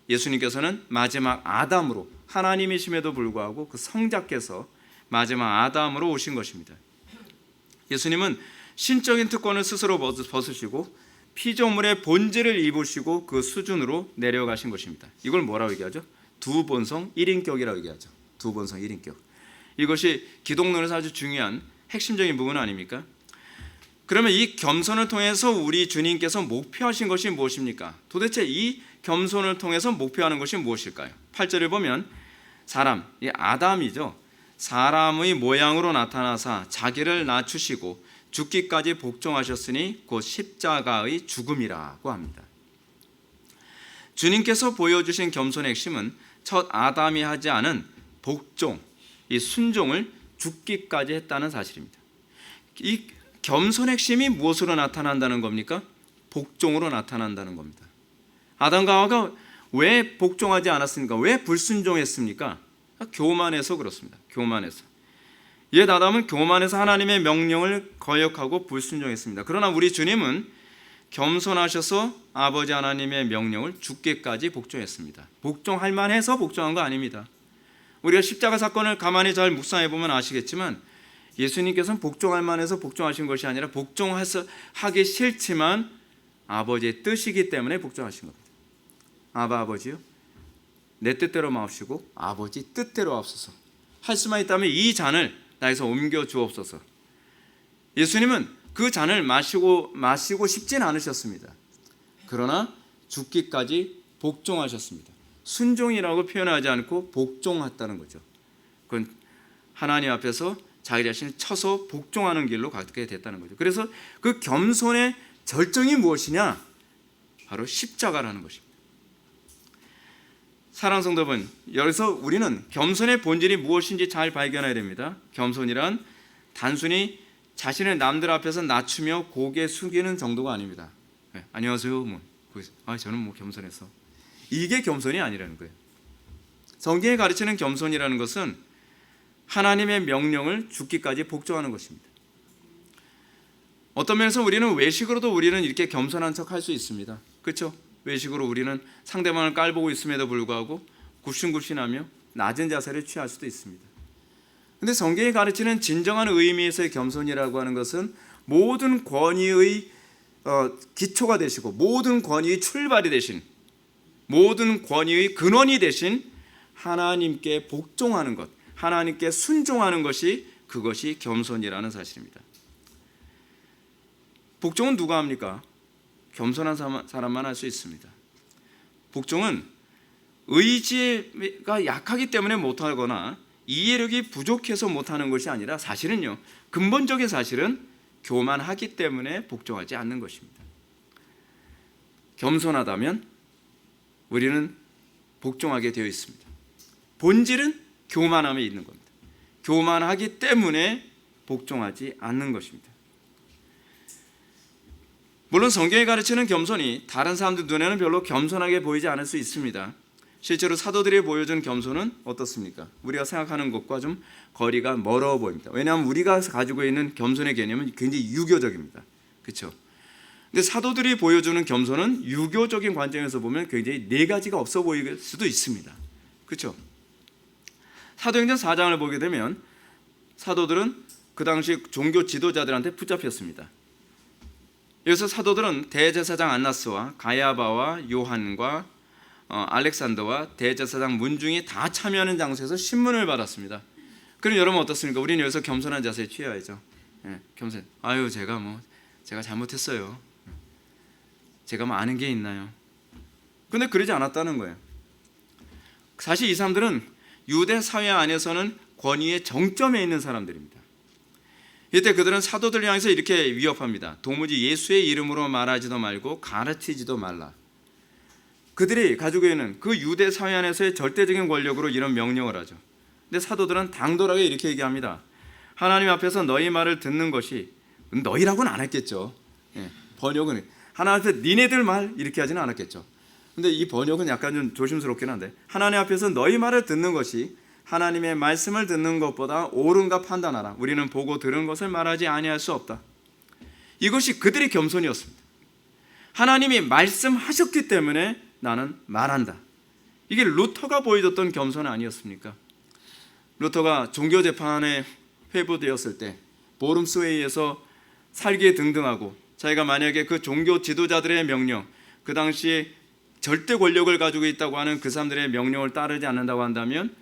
예수님께서는 마지막 아담으로, 하나님이심에도 불구하고 그 성자께서 마지막 아담으로 오신 것입니다. 예수님은 신적인 특권을 스스로 벗으시고 피조물의 본질을 입으시고 그 수준으로 내려가신 것입니다. 이걸 뭐라고 얘기하죠? 두본성 1인격이라고 얘기하죠. 두본성 1인격. 이것이 기독론에서 아주 중요한 핵심적인 부분 아닙니까? 그러면 이 겸손을 통해서 우리 주님께서 목표하신 것이 무엇입니까? 도대체 이 겸손을 통해서 목표하는 것이 무엇일까요? 8절을 보면 사람, 이 아담이죠. 사람의 모양으로 나타나사 자기를 낮추시고 죽기까지 복종하셨으니 곧 십자가의 죽음이라고 합니다. 주님께서 보여주신 겸손의 핵심은 첫 아담이 하지 않은 복종, 이 순종을 죽기까지 했다는 사실입니다. 이 겸손의 핵심이 무엇으로 나타난다는 겁니까? 복종으로 나타난다는 겁니다. 아담과 하와가 왜 복종하지 않았습니까? 왜 불순종했습니까? 교만해서 그렇습니다. 교만해서. 옛 아담은 교만해서 하나님의 명령을 거역하고 불순종했습니다. 그러나 우리 주님은 겸손하셔서 아버지 하나님의 명령을 죽기까지 복종했습니다. 복종할 만해서 복종한 거 아닙니다. 우리가 십자가 사건을 가만히 잘 묵상해 보면 아시겠지만 예수님께서는 복종할 만해서 복종하신 것이 아니라 복종하기 싫지만 아버지의 뜻이기 때문에 복종하신 겁니다. 아버지요, 내 뜻대로 마옵시고 아버지 뜻대로 하옵소서. 할 수만 있다면 이 잔을 나에서 옮겨 주옵소서. 예수님은 그 잔을 마시고 싶진 않으셨습니다. 그러나 죽기까지 복종하셨습니다. 순종이라고 표현하지 않고 복종했다는 거죠. 그건 하나님 앞에서 자기 자신을 쳐서 복종하는 길로 가게 됐다는 거죠. 그래서 그 겸손의 절정이 무엇이냐? 바로 십자가라는 것입니다. 사랑하는 성도 여러분, 여기서 우리는 겸손의 본질이 무엇인지 잘 발견해야 됩니다. 겸손이란 단순히 자신을 남들 앞에서 낮추며 고개 숙이는 정도가 아닙니다. 네, 안녕하세요. 저는 겸손해서. 이게 겸손이 아니라는 거예요. 성경이 가르치는 겸손이라는 것은 하나님의 명령을 죽기까지 복종하는 것입니다. 어떤 면에서 우리는 외식으로도 우리는 이렇게 겸손한 척 할 수 있습니다. 그렇죠? 외식으로 우리는 상대방을 깔보고 있음에도 불구하고 굽신굽신하며 낮은 자세를 취할 수도 있습니다. 그런데 성경이 가르치는 진정한 의미에서의 겸손이라고 하는 것은 모든 권위의 기초가 되시고 모든 권위의 출발이 되신, 모든 권위의 근원이 되신 하나님께 복종하는 것, 하나님께 순종하는 것이, 그것이 겸손이라는 사실입니다. 복종은 누가 합니까? 겸손한 사람만 할 수 있습니다. 복종은 의지가 약하기 때문에 못하거나 이해력이 부족해서 못하는 것이 아니라 사실은요, 근본적인 사실은 교만하기 때문에 복종하지 않는 것입니다. 겸손하다면 우리는 복종하게 되어 있습니다. 본질은 교만함에 있는 겁니다. 교만하기 때문에 복종하지 않는 것입니다. 물론 성경이 가르치는 겸손이 다른 사람들 눈에는 별로 겸손하게 보이지 않을 수 있습니다. 실제로 사도들이 보여준 겸손은 어떻습니까? 우리가 생각하는 것과 좀 거리가 멀어 보입니다. 왜냐하면 우리가 가지고 있는 겸손의 개념은 굉장히 유교적입니다. 그렇죠? 근데 사도들이 보여주는 겸손은 유교적인 관점에서 보면 굉장히 네 가지가 없어 보일 수도 있습니다. 그렇죠? 사도행전 4장을 보게 되면 사도들은 그 당시 종교 지도자들한테 붙잡혔습니다. 여기서 사도들은 대제사장 안나스와 가야바와 요한과 알렉산더와 대제사장 문중이 다 참여하는 장소에서 신문을 받았습니다. 그럼 여러분 어떻습니까? 우리는 여기서 겸손한 자세에 취해야죠. 겸손. 아유, 제가 잘못했어요. 제가 뭐 아는 게 있나요? 근데 그러지 않았다는 거예요. 사실 이 사람들은 유대 사회 안에서는 권위의 정점에 있는 사람들입니다. 이때 그들은 사도들 향해서 이렇게 위협합니다. 도무지 예수의 이름으로 말하지도 말고 가르치지도 말라. 그들이 가지고 있는 그 유대 사회 안에서의 절대적인 권력으로 이런 명령을 하죠. 근데 사도들은 당돌하게 이렇게 얘기합니다. 하나님 앞에서 너희 말을 듣는 것이, 너희라고는 안 했겠죠. 번역은 하나님 앞에서 니네들 말 이렇게 하지는 않았겠죠. 근데 이 번역은 약간 좀 조심스럽긴 한데, 하나님 앞에서 너희 말을 듣는 것이 하나님의 말씀을 듣는 것보다 옳은가 판단하라. 우리는 보고 들은 것을 말하지 아니할 수 없다. 이것이 그들의 겸손이었습니다. 하나님이 말씀하셨기 때문에 나는 말한다. 이게 루터가 보여줬던 겸손 아니었습니까? 루터가 종교재판에 회부되었을 때 보름스웨이에서 살기에 등등하고, 자기가 만약에 그 종교 지도자들의 명령, 그 당시에 절대 권력을 가지고 있다고 하는 그 사람들의 명령을 따르지 않는다고 한다면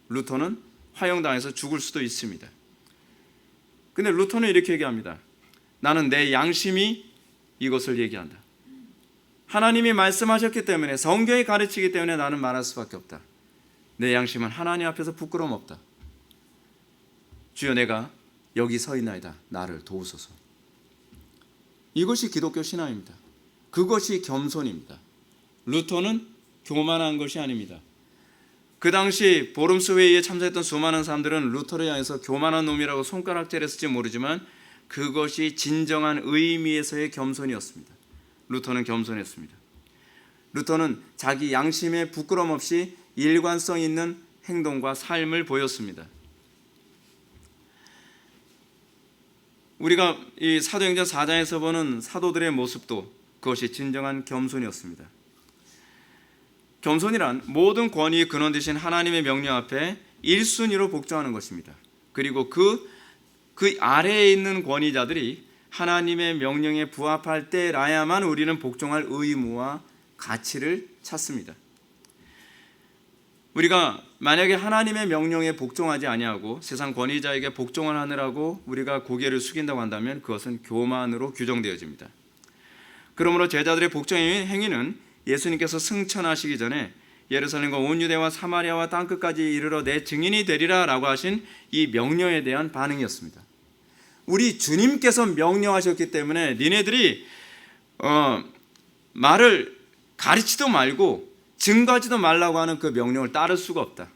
루터는 화형당해서 죽을 수도 있습니다. 근데 루터는 이렇게 얘기합니다. 나는 내 양심이 이것을 얘기한다. 하나님이 말씀하셨기 때문에, 성경이 가르치기 때문에 나는 말할 수밖에 없다. 내 양심은 하나님 앞에서 부끄러움 없다. 주여, 내가 여기 서 있나이다. 나를 도우소서. 이것이 기독교 신앙입니다. 그것이 겸손입니다. 루터는 교만한 것이 아닙니다. 그 당시 보름스웨이에 참석했던 수많은 사람들은 루터를 향해서 교만한 놈이라고 손가락질했을지 모르지만 그것이 진정한 의미에서의 겸손이었습니다. 루터는 겸손했습니다. 루터는 자기 양심에 부끄럼 없이 일관성 있는 행동과 삶을 보였습니다. 우리가 이 사도행전 4장에서 보는 사도들의 모습도 그것이 진정한 겸손이었습니다. 겸손이란 모든 권위의 근원 되신 하나님의 명령 앞에 1순위로 복종하는 것입니다. 그리고 그 아래에 있는 권위자들이 하나님의 명령에 부합할 때라야만 우리는 복종할 의무와 가치를 찾습니다. 우리가 만약에 하나님의 명령에 복종하지 아니하고 세상 권위자에게 복종을 하느라고 우리가 고개를 숙인다고 한다면 그것은 교만으로 규정되어집니다. 그러므로 제자들의 복종의 행위는 예수님께서 승천하시기 전에 예루살렘과 온 유대와 사마리아와 땅끝까지 이르러 내 증인이 되리라 라고 하신 이 명령에 대한 반응이었습니다. 우리 주님께서 명령하셨기 때문에 니네들이 말을 가르치도 말고 증거하지도 말라고 하는 그 명령을 따를 수가 없다.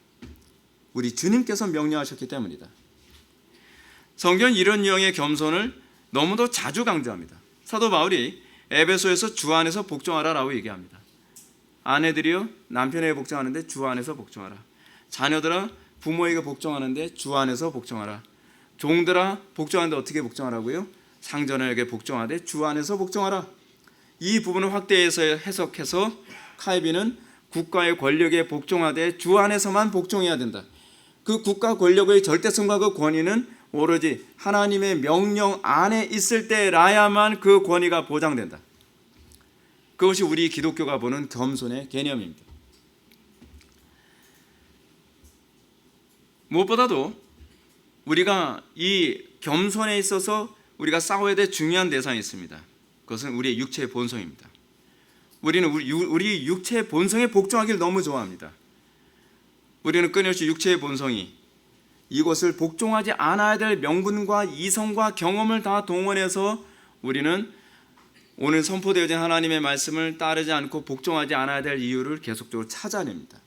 우리 주님께서 명령하셨기 때문이다. 성경은 이런 유형의 겸손을 너무도 자주 강조합니다. 사도 바울이 에베소에서 주 안에서 복종하라라고 얘기합니다. 아내들이요 남편에게 복종하는데 주 안에서 복종하라. 자녀들아 부모에게 복종하는데 주 안에서 복종하라. 종들아 복종하는데 어떻게 복종하라고요? 상전에게 복종하되 주 안에서 복종하라. 이 부분을 확대해서 해석해서 칼빈은 국가의 권력에 복종하되 주 안에서만 복종해야 된다. 그 국가 권력의 절대성과 그 권위는 오로지 하나님의 명령 안에 있을 때라야만 그 권위가 보장된다. 그것이 우리 기독교가 보는 겸손의 개념입니다. 무엇보다도 우리가 이 겸손에 있어서 우리가 싸워야 될 중요한 대상이 있습니다. 그것은 우리의 육체의 본성입니다. 우리는 우리 육체의 본성에 복종하기를 너무 좋아합니다. 우리는 끊임없이 육체의 본성이 이것을 복종하지 않아야 될 명분과 이성과 경험을 다 동원해서 우리는 오늘 선포되어진 하나님의 말씀을 따르지 않고 복종하지 않아야 될 이유를 계속적으로 찾아냅니다.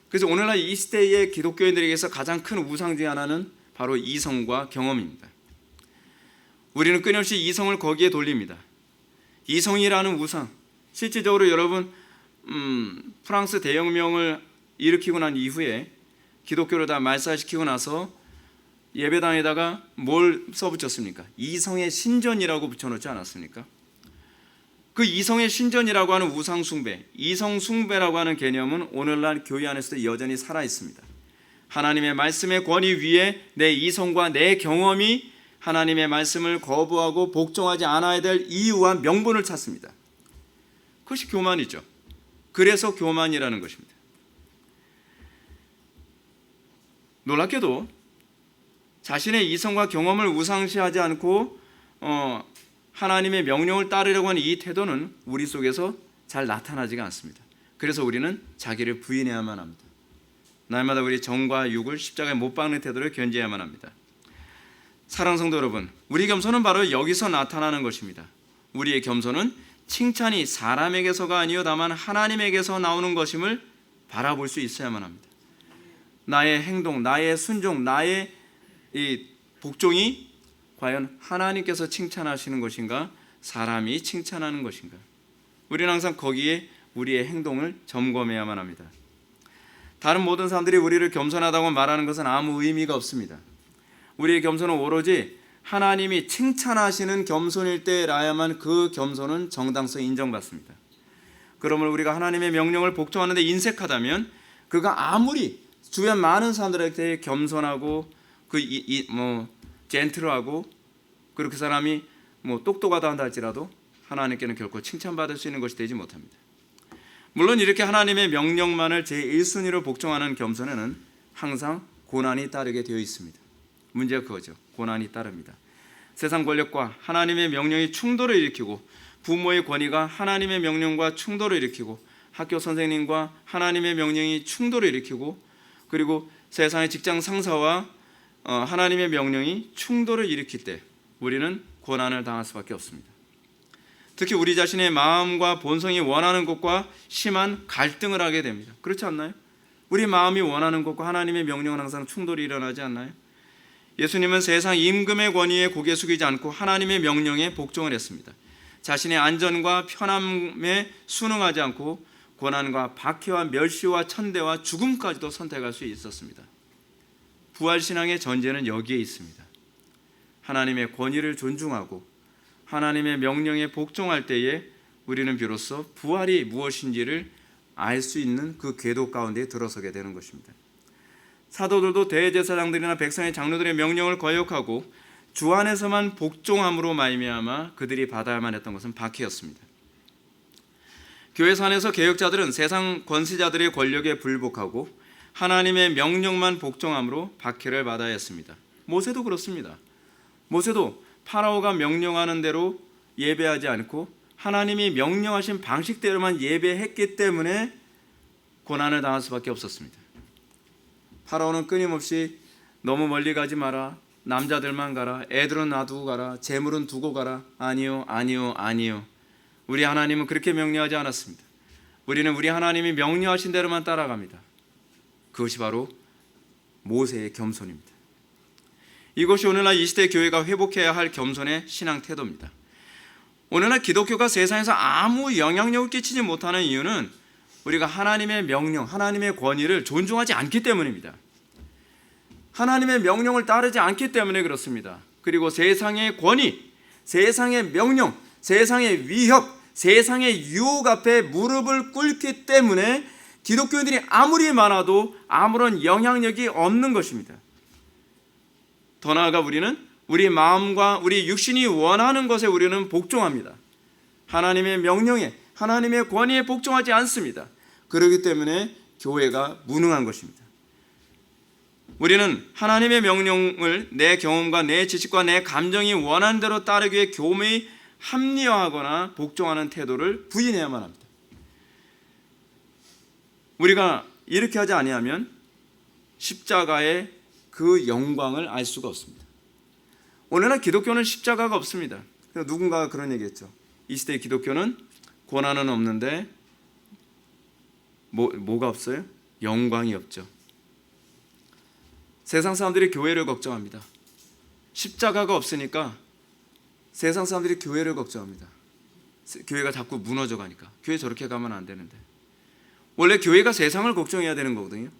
그래서 오늘날 이 시대의 기독교인들에게서 가장 큰 우상 중에 하나는 바로 이성과 경험입니다. 우리는 끊임없이 이성을 거기에 돌립니다. 이성이라는 우상, 실질적으로 여러분 프랑스 대혁명을 일으키고 난 이후에 기독교를 다 말살시키고 나서 예배당에다가 뭘 써붙였습니까? 이성의 신전이라고 붙여놓지 않았습니까? 그 이성의 신전이라고 하는 우상 숭배, 이성 숭배라고 하는 개념은 오늘날 교회 안에서도 여전히 살아 있습니다. 하나님의 말씀의 권위 위에 내 이성과 내 경험이 하나님의 말씀을 거부하고 복종하지 않아야 될 이유와 명분을 찾습니다. 그것이 교만이죠. 그래서 교만이라는 것입니다. 놀랍게도 자신의 이성과 경험을 우상시하지 않고 하나님의 명령을 따르려고 하는 이 태도는 우리 속에서 잘 나타나지가 않습니다. 그래서 우리는 자기를 부인해야만 합니다. 날마다 우리 정과 육을 십자가에 못 박는 태도를 견지해야만 합니다. 사랑하는 성도 여러분, 우리 겸손은 바로 여기서 나타나는 것입니다. 우리의 겸손은 칭찬이 사람에게서가 아니요 다만 하나님에게서 나오는 것임을 바라볼 수 있어야만 합니다. 나의 행동, 나의 순종, 나의 이 복종이 과연 하나님께서 칭찬하시는 것인가, 사람이 칭찬하는 것인가? 우리는 항상 거기에 우리의 행동을 점검해야만 합니다. 다른 모든 사람들이 우리를 겸손하다고 말하는 것은 아무 의미가 없습니다. 우리의 겸손은 오로지 하나님이 칭찬하시는 겸손일 때라야만 그 겸손은 정당성이 인정받습니다. 그러므로 우리가 하나님의 명령을 복종하는 데 인색하다면 그가 아무리 주변 많은 사람들한테 겸손하고 젠틀하고 그렇게 사람이 똑똑하다 한다 할지라도 하나님께는 결코 칭찬받을 수 있는 것이 되지 못합니다. 물론 이렇게 하나님의 명령만을 제1순위로 복종하는 겸손에는 항상 고난이 따르게 되어 있습니다. 문제가 그거죠. 고난이 따릅니다. 세상 권력과 하나님의 명령이 충돌을 일으키고 부모의 권위가 하나님의 명령과 충돌을 일으키고 학교 선생님과 하나님의 명령이 충돌을 일으키고 그리고 세상의 직장 상사와 하나님의 명령이 충돌을 일으킬 때 우리는 고난을 당할 수밖에 없습니다. 특히 우리 자신의 마음과 본성이 원하는 것과 심한 갈등을 하게 됩니다. 그렇지 않나요? 우리 마음이 원하는 것과 하나님의 명령은 항상 충돌이 일어나지 않나요? 예수님은 세상 임금의 권위에 고개 숙이지 않고 하나님의 명령에 복종을 했습니다. 자신의 안전과 편함에 순응하지 않고 고난과 박해와 멸시와 천대와 죽음까지도 선택할 수 있었습니다. 부활신앙의 전제는 여기에 있습니다. 하나님의 권위를 존중하고 하나님의 명령에 복종할 때에 우리는 비로소 부활이 무엇인지를 알 수 있는 그 궤도 가운데 들어서게 되는 것입니다. 사도들도 대제사장들이나 백성의 장로들의 명령을 거역하고 주 안에서만 복종함으로 말미암아 그들이 받아야만 했던 것은 박해였습니다. 교회 안에서 개혁자들은 세상 권세자들의 권력에 불복하고 하나님의 명령만 복종함으로 박해를 받아야 했습니다. 모세도 그렇습니다. 모세도 파라오가 명령하는 대로 예배하지 않고 하나님이 명령하신 방식대로만 예배했기 때문에 고난을 당할 수밖에 없었습니다. 파라오는 끊임없이 너무 멀리 가지 마라, 남자들만 가라, 애들은 놔두고 가라, 재물은 두고 가라. 아니요, 아니요, 아니요. 우리 하나님은 그렇게 명령하지 않았습니다. 우리는 우리 하나님이 명령하신 대로만 따라갑니다. 그것이 바로 모세의 겸손입니다. 이것이 오늘날 이 시대 교회가 회복해야 할 겸손의 신앙 태도입니다. 오늘날 기독교가 세상에서 아무 영향력을 끼치지 못하는 이유는 우리가 하나님의 명령, 하나님의 권위를 존중하지 않기 때문입니다. 하나님의 명령을 따르지 않기 때문에 그렇습니다. 그리고 세상의 권위, 세상의 명령, 세상의 위협, 세상의 유혹 앞에 무릎을 꿇기 때문에 기독교인들이 아무리 많아도 아무런 영향력이 없는 것입니다. 더 나아가 우리는 우리 마음과 우리 육신이 원하는 것에 우리는 복종합니다. 하나님의 명령에, 하나님의 권위에 복종하지 않습니다. 그렇기 때문에 교회가 무능한 것입니다. 우리는 하나님의 명령을 내 경험과 내 지식과 내 감정이 원하는 대로 따르기 위해 교묘히 합리화하거나 복종하는 태도를 부인해야만 합니다. 우리가 이렇게 하지 아니하면 십자가의 그 영광을 알 수가 없습니다. 오늘날 기독교는 십자가가 없습니다. 누군가가 그런 얘기했죠. 이 시대의 기독교는 고난은 없는데 뭐가 없어요? 영광이 없죠. 세상 사람들이 교회를 걱정합니다. 십자가가 없으니까 세상 사람들이 교회를 걱정합니다. 교회가 자꾸 무너져 가니까. 교회 저렇게 가면 안 되는데. 원래 교회가 세상을 걱정해야 되는 거거든요.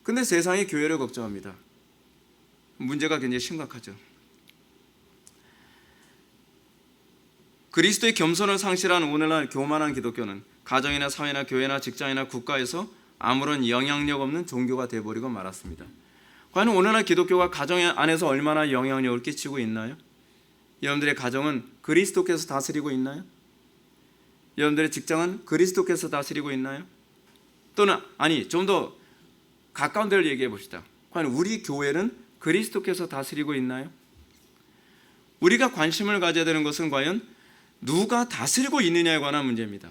근데 세상이 교회를 걱정합니다. 문제가 굉장히 심각하죠. 그리스도의 겸손을 상실한 오늘날 교만한 기독교는 가정이나 사회나 교회나 직장이나 국가에서 아무런 영향력 없는 종교가 되어버리고 말았습니다. 과연 오늘날 기독교가 가정 안에서 얼마나 영향력을 끼치고 있나요? 여러분들의 가정은 그리스도께서 다스리고 있나요? 여러분들의 직장은 그리스도께서 다스리고 있나요? 또는 좀 더 가까운 데를 얘기해 봅시다. 과연 우리 교회는 그리스도께서 다스리고 있나요? 우리가 관심을 가져야 되는 것은 과연 누가 다스리고 있느냐에 관한 문제입니다.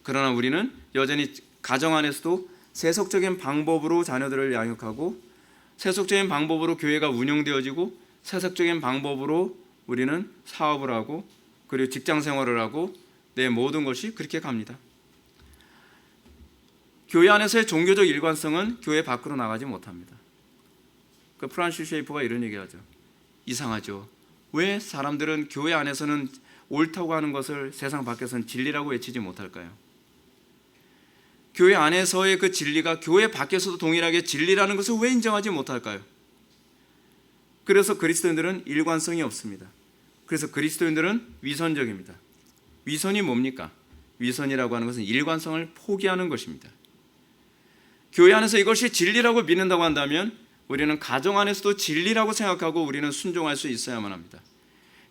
그러나 우리는 여전히 가정 안에서도 세속적인 방법으로 자녀들을 양육하고 세속적인 방법으로 교회가 운영되어지고 세속적인 방법으로 우리는 사업을 하고 그리고 직장 생활을 하고 내 모든 것이 그렇게 갑니다. 교회 안에서의 종교적 일관성은 교회 밖으로 나가지 못합니다. 프란시스 셰이퍼가 이런 얘기하죠. 이상하죠. 왜 사람들은 교회 안에서는 옳다고 하는 것을 세상 밖에서는 진리라고 외치지 못할까요? 교회 안에서의 그 진리가 교회 밖에서도 동일하게 진리라는 것을 왜 인정하지 못할까요? 그래서 그리스도인들은 일관성이 없습니다. 그래서 그리스도인들은 위선적입니다. 위선이 뭡니까? 위선이라고 하는 것은 일관성을 포기하는 것입니다. 교회 안에서 이것이 진리라고 믿는다고 한다면 우리는 가정 안에서도 진리라고 생각하고 우리는 순종할 수 있어야만 합니다.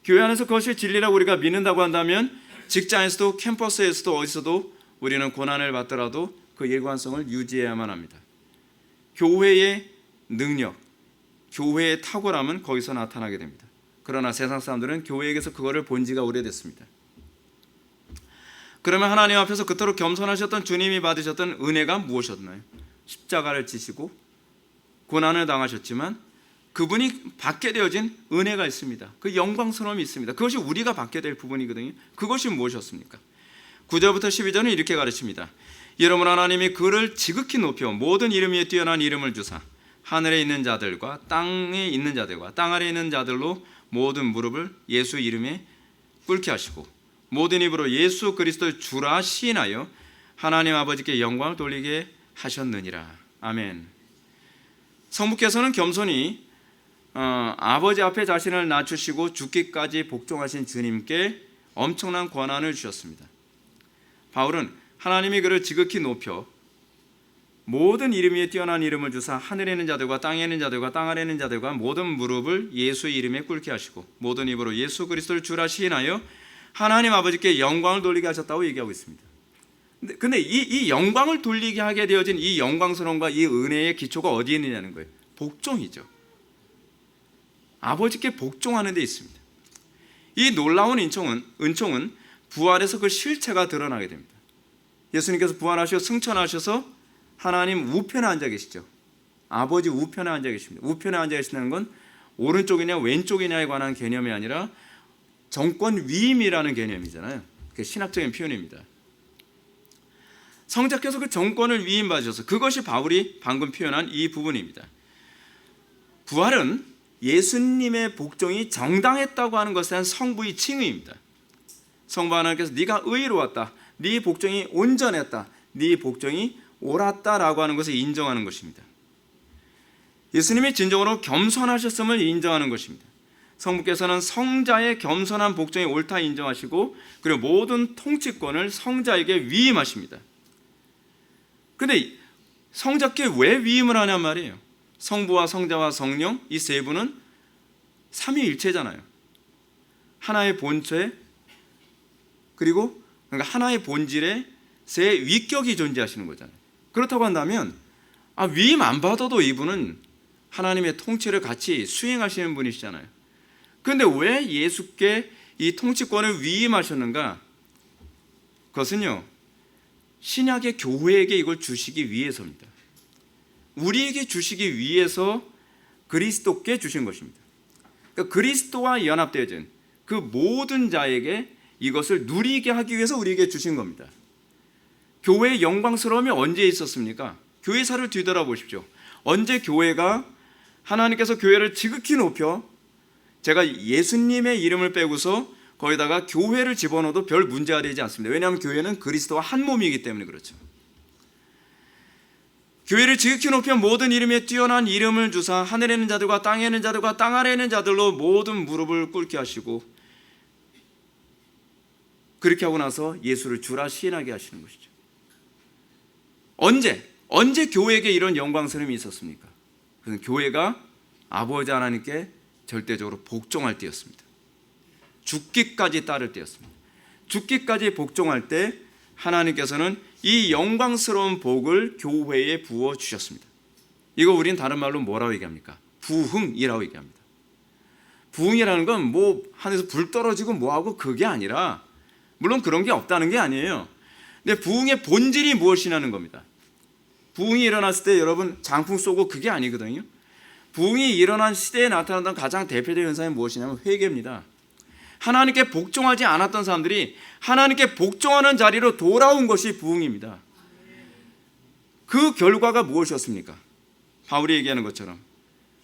교회 안에서 그것이 진리라고 우리가 믿는다고 한다면 직장에서도 캠퍼스에서도 어디서도 우리는 고난을 받더라도 그 일관성을 유지해야만 합니다. 교회의 능력, 교회의 탁월함은 거기서 나타나게 됩니다. 그러나 세상 사람들은 교회에게서 그거를 본 지가 오래됐습니다. 그러면 하나님 앞에서 그토록 겸손하셨던 주님이 받으셨던 은혜가 무엇이었나요? 십자가를 지시고 고난을 당하셨지만 그분이 받게 되어진 은혜가 있습니다. 그 영광스러움이 있습니다. 그것이 우리가 받게 될 부분이거든요. 그것이 무엇이었습니까? 9절부터 12절은 이렇게 가르칩니다. 이러므로 하나님이 그를 지극히 높여 모든 이름 위에 뛰어난 이름을 주사 하늘에 있는 자들과 땅에 있는 자들과 땅 아래에 있는 자들로 모든 무릎을 예수 이름에 꿇게 하시고 모든 입으로 예수 그리스도의 주라 시인하여 하나님 아버지께 영광을 돌리게 하셨느니라. 아멘. 성부께서는 겸손히 아버지 앞에 자신을 낮추시고 죽기까지 복종하신 주님께 엄청난 권한을 주셨습니다. 바울은 하나님이 그를 지극히 높여 모든 이름 위에 뛰어난 이름을 주사 하늘에 있는 자들과 땅에 있는 자들과 땅 아래에 있는 자들과 모든 무릎을 예수의 이름에 꿇게 하시고 모든 입으로 예수 그리스도를 주라 시인하여 하나님 아버지께 영광을 돌리게 하셨다고 얘기하고 있습니다. 근데 이 영광을 돌리게 하게 되어진 이 영광스러움과 이 은혜의 기초가 어디에 있느냐는 거예요. 복종이죠. 아버지께 복종하는 데 있습니다. 이 놀라운 은총은 부활에서 그 실체가 드러나게 됩니다. 예수님께서 부활하시고 승천하셔서 하나님 우편에 앉아 계시죠. 아버지 우편에 앉아 계십니다. 우편에 앉아 계신다는 건 오른쪽이냐 왼쪽이냐에 관한 개념이 아니라 정권 위임이라는 개념이잖아요. 그게 신학적인 표현입니다. 성자께서 그 정권을 위임받으셔서 그것이 바울이 방금 표현한 이 부분입니다. 부활은 예수님의 복종이 정당했다고 하는 것에 대한 성부의 칭의입니다. 성부 하나님께서 네가 의로웠다, 네 복종이 온전했다, 네 복종이 옳았다라고 하는 것을 인정하는 것입니다. 예수님이 진정으로 겸손하셨음을 인정하는 것입니다. 성부께서는 성자의 겸손한 복종이 옳다 인정하시고 그리고 모든 통치권을 성자에게 위임하십니다. 근데 성자께 왜 위임을 하냔 말이에요. 성부와 성자와 성령 이 세 분은 삼위일체잖아요. 하나의 본체 그리고 그러니까 하나의 본질에 세 위격이 존재하시는 거잖아요. 그렇다고 한다면 위임 안 받아도 이분은 하나님의 통치를 같이 수행하시는 분이시잖아요. 그런데 왜 예수께 이 통치권을 위임하셨는가? 그것은요, 신약의 교회에게 이걸 주시기 위해서입니다. 우리에게 주시기 위해서 그리스도께 주신 것입니다. 그러니까 그리스도와 연합되어진 그 모든 자에게 이것을 누리게 하기 위해서 우리에게 주신 겁니다. 교회의 영광스러움이 언제 있었습니까? 교회사를 뒤돌아보십시오. 언제 교회가 하나님께서 교회를 지극히 높여, 제가 예수님의 이름을 빼고서 거기다가 교회를 집어넣어도 별 문제가 되지 않습니다. 왜냐하면 교회는 그리스도와 한 몸이기 때문에 그렇죠. 교회를 지극히 높여 모든 이름에 뛰어난 이름을 주사 하늘에 있는 자들과 땅에 있는 자들과 땅 아래에 있는 자들로 모든 무릎을 꿇게 하시고, 그렇게 하고 나서 예수를 주라 시인하게 하시는 것이죠. 언제 교회에게 이런 영광스러움이 있었습니까? 그는 교회가 아버지 하나님께 절대적으로 복종할 때였습니다. 죽기까지 따를 때였습니다. 죽기까지 복종할 때 하나님께서는 이 영광스러운 복을 교회에 부어 주셨습니다. 이거 우리는 다른 말로 뭐라고 얘기합니까? 부흥이라고 얘기합니다. 부흥이라는 건 뭐 하늘에서 불 떨어지고 뭐하고 그게 아니라, 물론 그런 게 없다는 게 아니에요. 근데 부흥의 본질이 무엇이냐는 겁니다. 부흥이 일어났을 때 여러분 장풍 쏘고 그게 아니거든요. 부흥이 일어난 시대에 나타났던 가장 대표적인 현상이 무엇이냐면 회개입니다. 하나님께 복종하지 않았던 사람들이 하나님께 복종하는 자리로 돌아온 것이 부흥입니다. 그 결과가 무엇이었습니까? 바울이 얘기하는 것처럼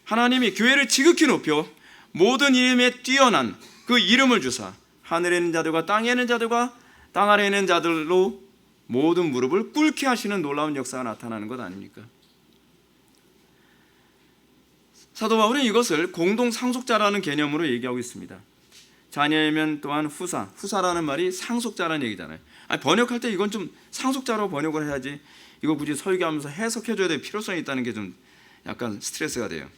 하나님이 교회를 지극히 높여 모든 이름에 뛰어난 그 이름을 주사 하늘에 있는 자들과 땅에 있는 자들과 땅 아래에 있는 자들로 모든 무릎을 꿇게 하시는 놀라운 역사가 나타나는 것 아닙니까? 사도 바울은 이것을 공동 상속자라는 개념으로 얘기하고 있습니다. 자녀이면 또한 후사라는 말이 상속자라는 얘기잖아요. 번역할 때 이건 좀 상속자로 번역을 해야지, 이거 굳이 설교하면서 해석해줘야 될 필요성이 있다는 게 좀 약간 스트레스가 돼요.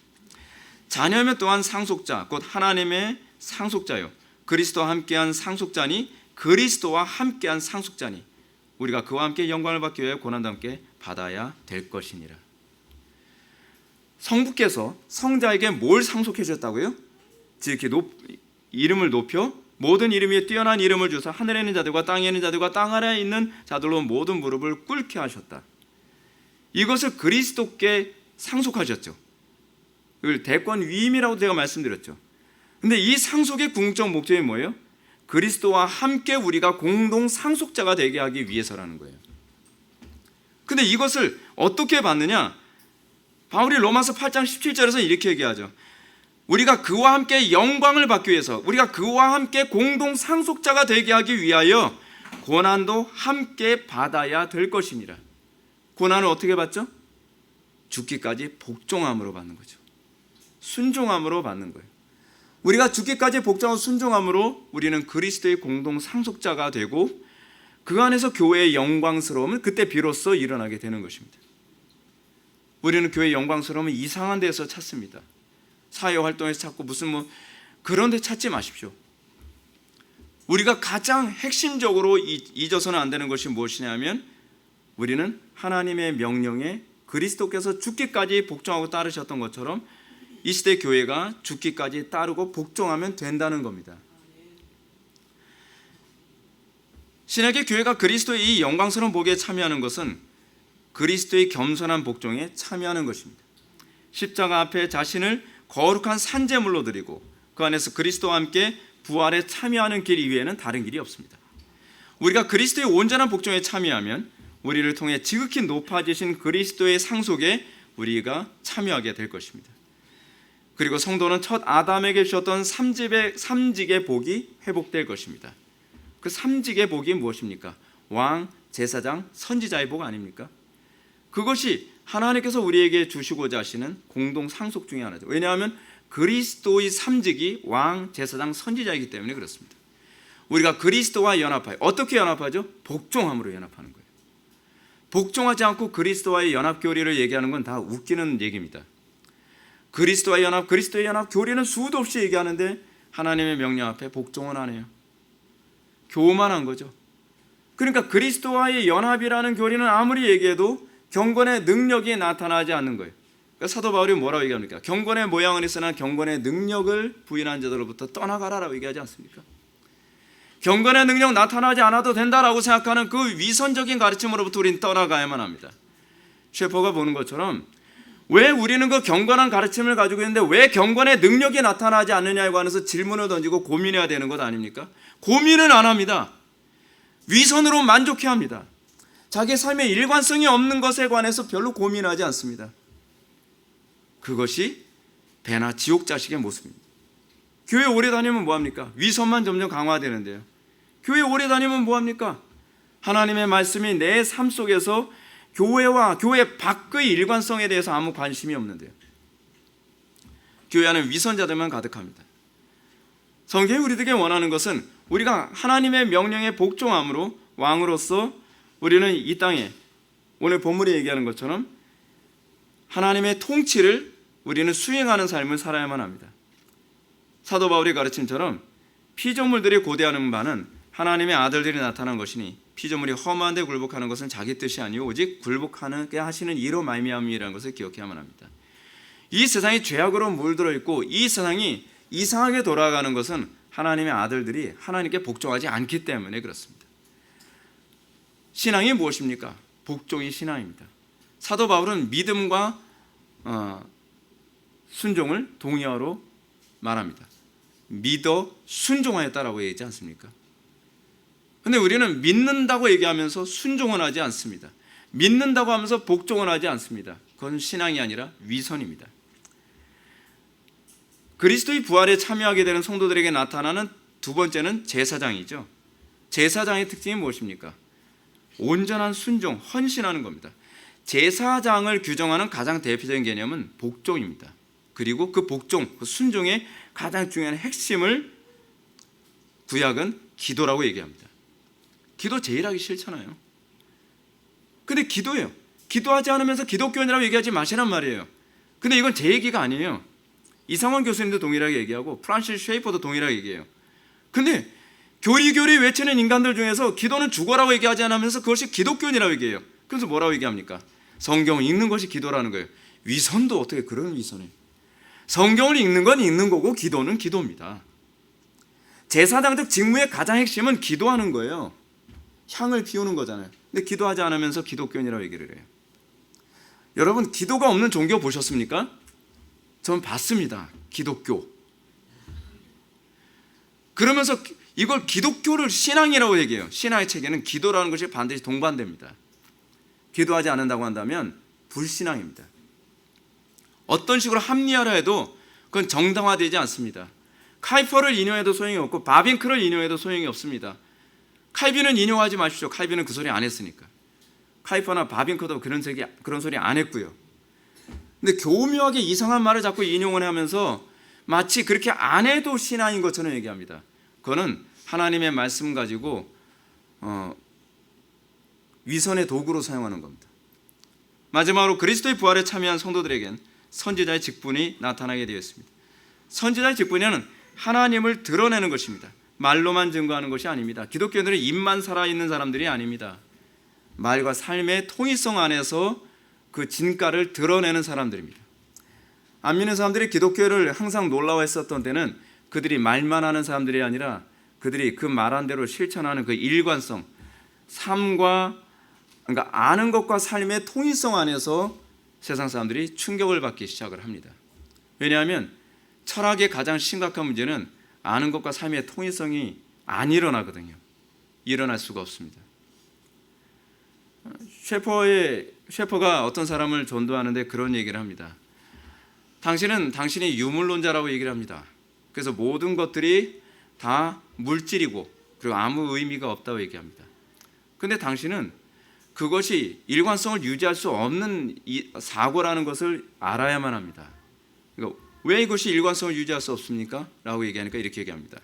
자녀면 또한 상속자, 곧 하나님의 상속자요, 그리스도와 함께한 상속자니 그리스도와 함께한 상속자니 우리가 그와 함께 영광을 받기 위해 고난도 함께 받아야 될 것이니라. 성부께서 성자에게 뭘 상속해 주셨다고요? 지극히 이름을 높여 모든 이름 위에 뛰어난 이름을 주사 하늘에 있는 자들과 땅에 있는 자들과 땅 아래에 있는 자들로 모든 무릎을 꿇게 하셨다. 이것을 그리스도께 상속하셨죠. 이걸 대권 위임이라고 제가 말씀드렸죠. 근데 이 상속의 궁극적 목적이 뭐예요? 그리스도와 함께 우리가 공동 상속자가 되게 하기 위해서라는 거예요. 근데 이것을 어떻게 받느냐? 바울이 로마서 8장 17절에서 이렇게 얘기하죠. 우리가 그와 함께 영광을 받기 위해서, 우리가 그와 함께 공동 상속자가 되게 하기 위하여 고난도 함께 받아야 될 것이니라. 고난을 어떻게 받죠? 죽기까지 복종함으로 받는 거죠. 순종함으로 받는 거예요. 우리가 죽기까지 복종하고 순종함으로 우리는 그리스도의 공동 상속자가 되고 그 안에서 교회의 영광스러움은 그때 비로소 일어나게 되는 것입니다. 우리는 교회의 영광스러움은 이상한 데서 찾습니다. 사회활동에서 찾고 무슨 그런 데 찾지 마십시오. 우리가 가장 핵심적으로 잊어서는 안 되는 것이 무엇이냐면 우리는 하나님의 명령에 그리스도께서 죽기까지 복종하고 따르셨던 것처럼 이 시대 교회가 죽기까지 따르고 복종하면 된다는 겁니다. 신약의 교회가 그리스도의 이 영광스러운 복에 참여하는 것은 그리스도의 겸손한 복종에 참여하는 것입니다. 십자가 앞에 자신을 거룩한 산제물로 드리고 그 안에서 그리스도와 함께 부활에 참여하는 길 이외에는 다른 길이 없습니다. 우리가 그리스도의 온전한 복종에 참여하면 우리를 통해 지극히 높아지신 그리스도의 상속에 우리가 참여하게 될 것입니다. 그리고 성도는 첫 아담에게 주셨던 삼직의 복이 회복될 것입니다. 그 삼직의 복이 무엇입니까? 왕, 제사장, 선지자의 복 아닙니까? 그것이 하나님께서 우리에게 주시고자 하시는 공동 상속 중에 하나죠. 왜냐하면 그리스도의 삼직이 왕, 제사장, 선지자이기 때문에 그렇습니다. 우리가 그리스도와 연합하여 어떻게 연합하죠? 복종함으로 연합하는 거예요. 복종하지 않고 그리스도와의 연합 교리를 얘기하는 건 다 웃기는 얘기입니다. 그리스도와의 연합, 그리스도의 연합 교리는 수도 없이 얘기하는데 하나님의 명령 앞에 복종은 안 해요. 교만한 거죠. 그러니까 그리스도와의 연합이라는 교리는 아무리 얘기해도 경건의 능력이 나타나지 않는 거예요. 그러니까 사도 바울이 뭐라고 얘기합니까? 경건의 모양은 있으나 경건의 능력을 부인한 자들로부터 떠나가라라고 얘기하지 않습니까? 경건의 능력 나타나지 않아도 된다라고 생각하는 그 위선적인 가르침으로부터 우리는 떠나가야만 합니다. 셰퍼가 보는 것처럼 왜 우리는 그 경건한 가르침을 가지고 있는데 왜 경건의 능력이 나타나지 않느냐에 관해서 질문을 던지고 고민해야 되는 것 아닙니까? 고민은 안 합니다. 위선으로 만족해야 합니다. 자기 삶에 일관성이 없는 것에 관해서 별로 고민하지 않습니다. 그것이 배나 지옥 자식의 모습입니다. 교회 오래 다니면 뭐합니까? 위선만 점점 강화되는데요. 교회 오래 다니면 뭐합니까? 하나님의 말씀이 내 삶 속에서 교회와 교회 밖의 일관성에 대해서 아무 관심이 없는데요. 교회 안에 위선자들만 가득합니다. 성경이 우리들에게 원하는 것은 우리가 하나님의 명령에 복종함으로 왕으로서 우리는 이 땅에 오늘 본문에 얘기하는 것처럼 하나님의 통치를 우리는 수행하는 삶을 살아야만 합니다. 사도 바울의 가르침처럼 피조물들이 고대하는 바는 하나님의 아들들이 나타난 것이니 피조물이 험한 데 굴복하는 것은 자기 뜻이 아니오 오직 굴복하게 하시는 이로 말미암이라는 것을 기억해야만 합니다. 이 세상이 죄악으로 물들어 있고 이 세상이 이상하게 돌아가는 것은 하나님의 아들들이 하나님께 복종하지 않기 때문에 그렇습니다. 신앙이 무엇입니까? 복종이 신앙입니다. 사도 바울은 믿음과 순종을 동의어로 말합니다. 믿어 순종하였다라고 얘기하지 않습니까? 근데 우리는 믿는다고 얘기하면서 순종은 하지 않습니다. 믿는다고 하면서 복종은 하지 않습니다. 그건 신앙이 아니라 위선입니다. 그리스도의 부활에 참여하게 되는 성도들에게 나타나는 두 번째는 제사장이죠. 제사장의 특징이 무엇입니까? 온전한 순종, 헌신하는 겁니다. 제사장을 규정하는 가장 대표적인 개념은 복종입니다. 그리고 그 복종, 그 순종의 가장 중요한 핵심을 구약은 기도라고 얘기합니다. 기도 제일 하기 싫잖아요. 근데 기도예요. 기도하지 않으면서 기독교인이라고 얘기하지 마시란 말이에요. 근데 이건 제 얘기가 아니에요. 이상원 교수님도 동일하게 얘기하고 프란시스 쉐이퍼도 동일하게 얘기해요. 근데 교리 외치는 인간들 중에서 기도는 죽어라고 얘기하지 않으면서 그것이 기독교인이라고 얘기해요. 그래서 뭐라고 얘기합니까? 성경을 읽는 것이 기도라는 거예요. 위선도 어떻게 그런 위선을? 성경을 읽는 건 읽는 거고 기도는 기도입니다. 제사장적 직무의 가장 핵심은 기도하는 거예요. 향을 피우는 거잖아요. 근데 기도하지 않으면서 기독교인이라고 얘기를 해요. 여러분 기도가 없는 종교 보셨습니까? 전 봤습니다. 기독교. 그러면서 이걸 기독교를 신앙이라고 얘기해요. 신앙의 체계는 기도라는 것이 반드시 동반됩니다. 기도하지 않는다고 한다면 불신앙입니다. 어떤 식으로 합리화라 해도 그건 정당화되지 않습니다. 카이퍼를 인용해도 소용이 없고 바빙크를 인용해도 소용이 없습니다. 칼빈은 인용하지 마십시오. 칼빈은 그 소리 안 했으니까. 카이퍼나 바빙크도 그런 소리 안 했고요. 근데 교묘하게 이상한 말을 자꾸 인용을 하면서 마치 그렇게 안 해도 신앙인 것처럼 얘기합니다. 그거는 하나님의 말씀 가지고 위선의 도구로 사용하는 겁니다. 마지막으로 그리스도의 부활에 참여한 성도들에겐 선지자의 직분이 나타나게 되어 있습니다. 선지자의 직분에는 하나님을 드러내는 것입니다. 말로만 증거하는 것이 아닙니다. 기독교인들은 입만 살아있는 사람들이 아닙니다. 말과 삶의 통일성 안에서 그 진가를 드러내는 사람들입니다. 안 믿는 사람들이 기독교를 항상 놀라워했었던 때는 그들이 말만 하는 사람들이 아니라 그들이 그 말한 대로 실천하는 그 일관성, 삶과 그러니까 아는 것과 삶의 통일성 안에서 세상 사람들이 충격을 받기 시작을 합니다. 왜냐하면 철학의 가장 심각한 문제는 아는 것과 삶의 통일성이 안 일어나거든요. 일어날 수가 없습니다. 셰퍼가 어떤 사람을 전도하는데 그런 얘기를 합니다. 당신이 유물론자라고 얘기를 합니다. 그래서 모든 것들이 다 물질이고 그리고 아무 의미가 없다고 얘기합니다. 근데 당신은 그것이 일관성을 유지할 수 없는 사고라는 것을 알아야만 합니다. 그러니까 왜 이것이 일관성을 유지할 수 없습니까? 라고 얘기하니까 이렇게 얘기합니다.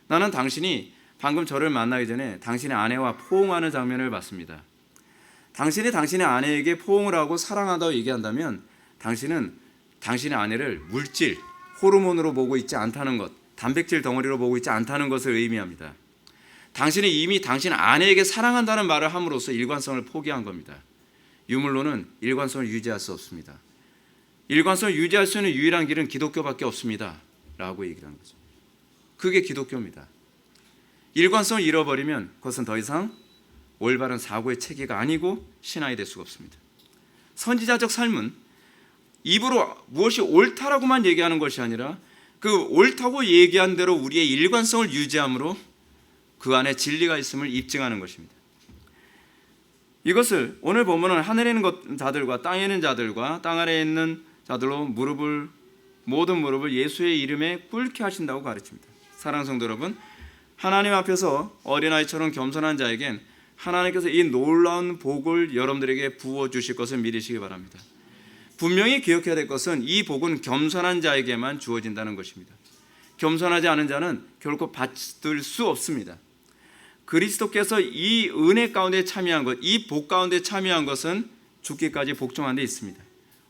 나는 당신이 방금 저를 만나기 전에 당신의 아내와 포옹하는 장면을 봤습니다. 당신이 당신의 아내에게 포옹을 하고 사랑한다고 얘기한다면 당신은 당신의 아내를 물질, 호르몬으로 보고 있지 않다는 것, 단백질 덩어리로 보고 있지 않다는 것을 의미합니다. 당신이 이미 당신 아내에게 사랑한다는 말을 함으로써 일관성을 포기한 겁니다. 유물론은 일관성을 유지할 수 없습니다. 일관성을 유지할 수 있는 유일한 길은 기독교밖에 없습니다. 라고 얘기를 하는 거죠. 그게 기독교입니다. 일관성을 잃어버리면 그것은 더 이상 올바른 사고의 체계가 아니고 신앙이 될 수가 없습니다. 선지자적 삶은 입으로 무엇이 옳다라고만 얘기하는 것이 아니라 그 옳다고 얘기한 대로 우리의 일관성을 유지함으로 그 안에 진리가 있음을 입증하는 것입니다. 이것을 오늘 보면은 하늘에 있는 자들과 땅에 있는 자들과 땅 아래에 있는 자들로 모든 무릎을 예수의 이름에 꿇게 하신다고 가르칩니다. 사랑하는 성도 여러분, 하나님 앞에서 어린아이처럼 겸손한 자에겐 하나님께서 이 놀라운 복을 여러분들에게 부어주실 것을 믿으시기 바랍니다. 분명히 기억해야 될 것은 이 복은 겸손한 자에게만 주어진다는 것입니다. 겸손하지 않은 자는 결코 받을 수 없습니다. 그리스도께서 이 은혜 가운데 참여한 것, 이 복 가운데 참여한 것은 죽기까지 복종한 데 있습니다.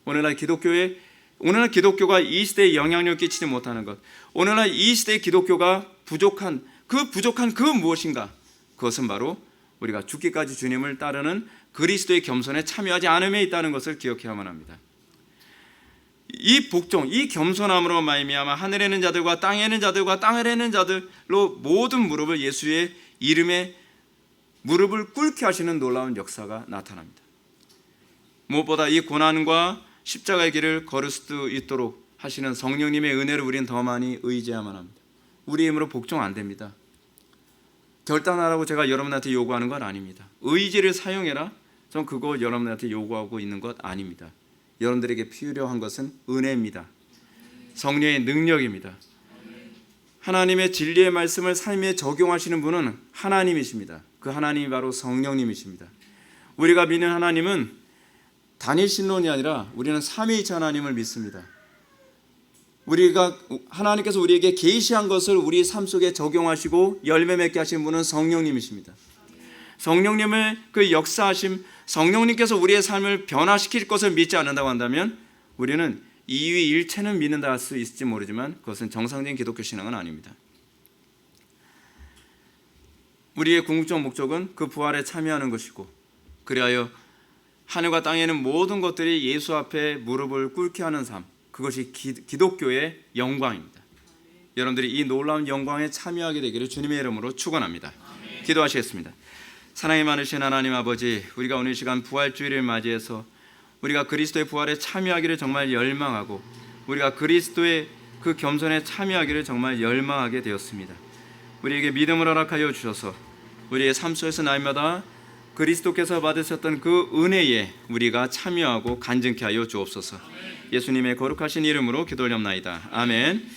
오늘날 기독교가 이 시대에 영향력 끼치지 못하는 것, 오늘날 이 시대의 기독교가 부족한 그 무엇인가, 그것은 바로 우리가 죽기까지 주님을 따르는 그리스도의 겸손에 참여하지 않음에 있다는 것을 기억해야만 합니다. 이 복종, 이 겸손함으로 말미암아 하늘에 있는 자들과 땅에 있는 자들과 땅 아래에 있는 자들로 모든 무릎을 예수의 이름에 무릎을 꿇게 하시는 놀라운 역사가 나타납니다. 무엇보다 이 고난과 십자가의 길을 걸을 수 있도록 하시는 성령님의 은혜를 우리는 더 많이 의지해야만 합니다. 우리 힘으로 복종 안 됩니다. 결단하라고 제가 여러분한테 요구하는 건 아닙니다. 의지를 사용해라, 전 그거 여러분한테 요구하고 있는 것 아닙니다. 여러분들에게 필요한 것은 은혜입니다. 성령의 능력입니다. 하나님의 진리의 말씀을 삶에 적용하시는 분은 하나님이십니다. 그 하나님이 바로 성령님이십니다. 우리가 믿는 하나님은 단일 신론이 아니라 우리는 삼위일체 하나님을 믿습니다. 하나님께서 우리에게 계시한 것을 우리 삶 속에 적용하시고 열매 맺게 하신 분은 성령님이십니다. 성령님의 그 역사하심, 성령님께서 우리의 삶을 변화시킬 것을 믿지 않는다고 한다면 우리는 이위일체는 믿는다 할 수 있을지 모르지만 그것은 정상적인 기독교 신앙은 아닙니다. 우리의 궁극적 목적은 그 부활에 참여하는 것이고, 그리하여 하늘과 땅에 있는 모든 것들이 예수 앞에 무릎을 꿇게 하는 삶, 그것이 기독교의 영광입니다. 여러분들이 이 놀라운 영광에 참여하게 되기를 주님의 이름으로 축원합니다. 기도하시겠습니다. 사랑이 많으신 하나님 아버지, 우리가 오늘 시간 부활주일을 맞이해서 우리가 그리스도의 부활에 참여하기를 정말 열망하고 우리가 그리스도의 그 겸손에 참여하기를 정말 열망하게 되었습니다. 우리에게 믿음을 허락하여 주셔서 우리의 삶 속에서 날마다 그리스도께서 받으셨던 그 은혜에 우리가 참여하고 간증케 하여 주옵소서. 예수님의 거룩하신 이름으로 기도하옵나이다. 아멘.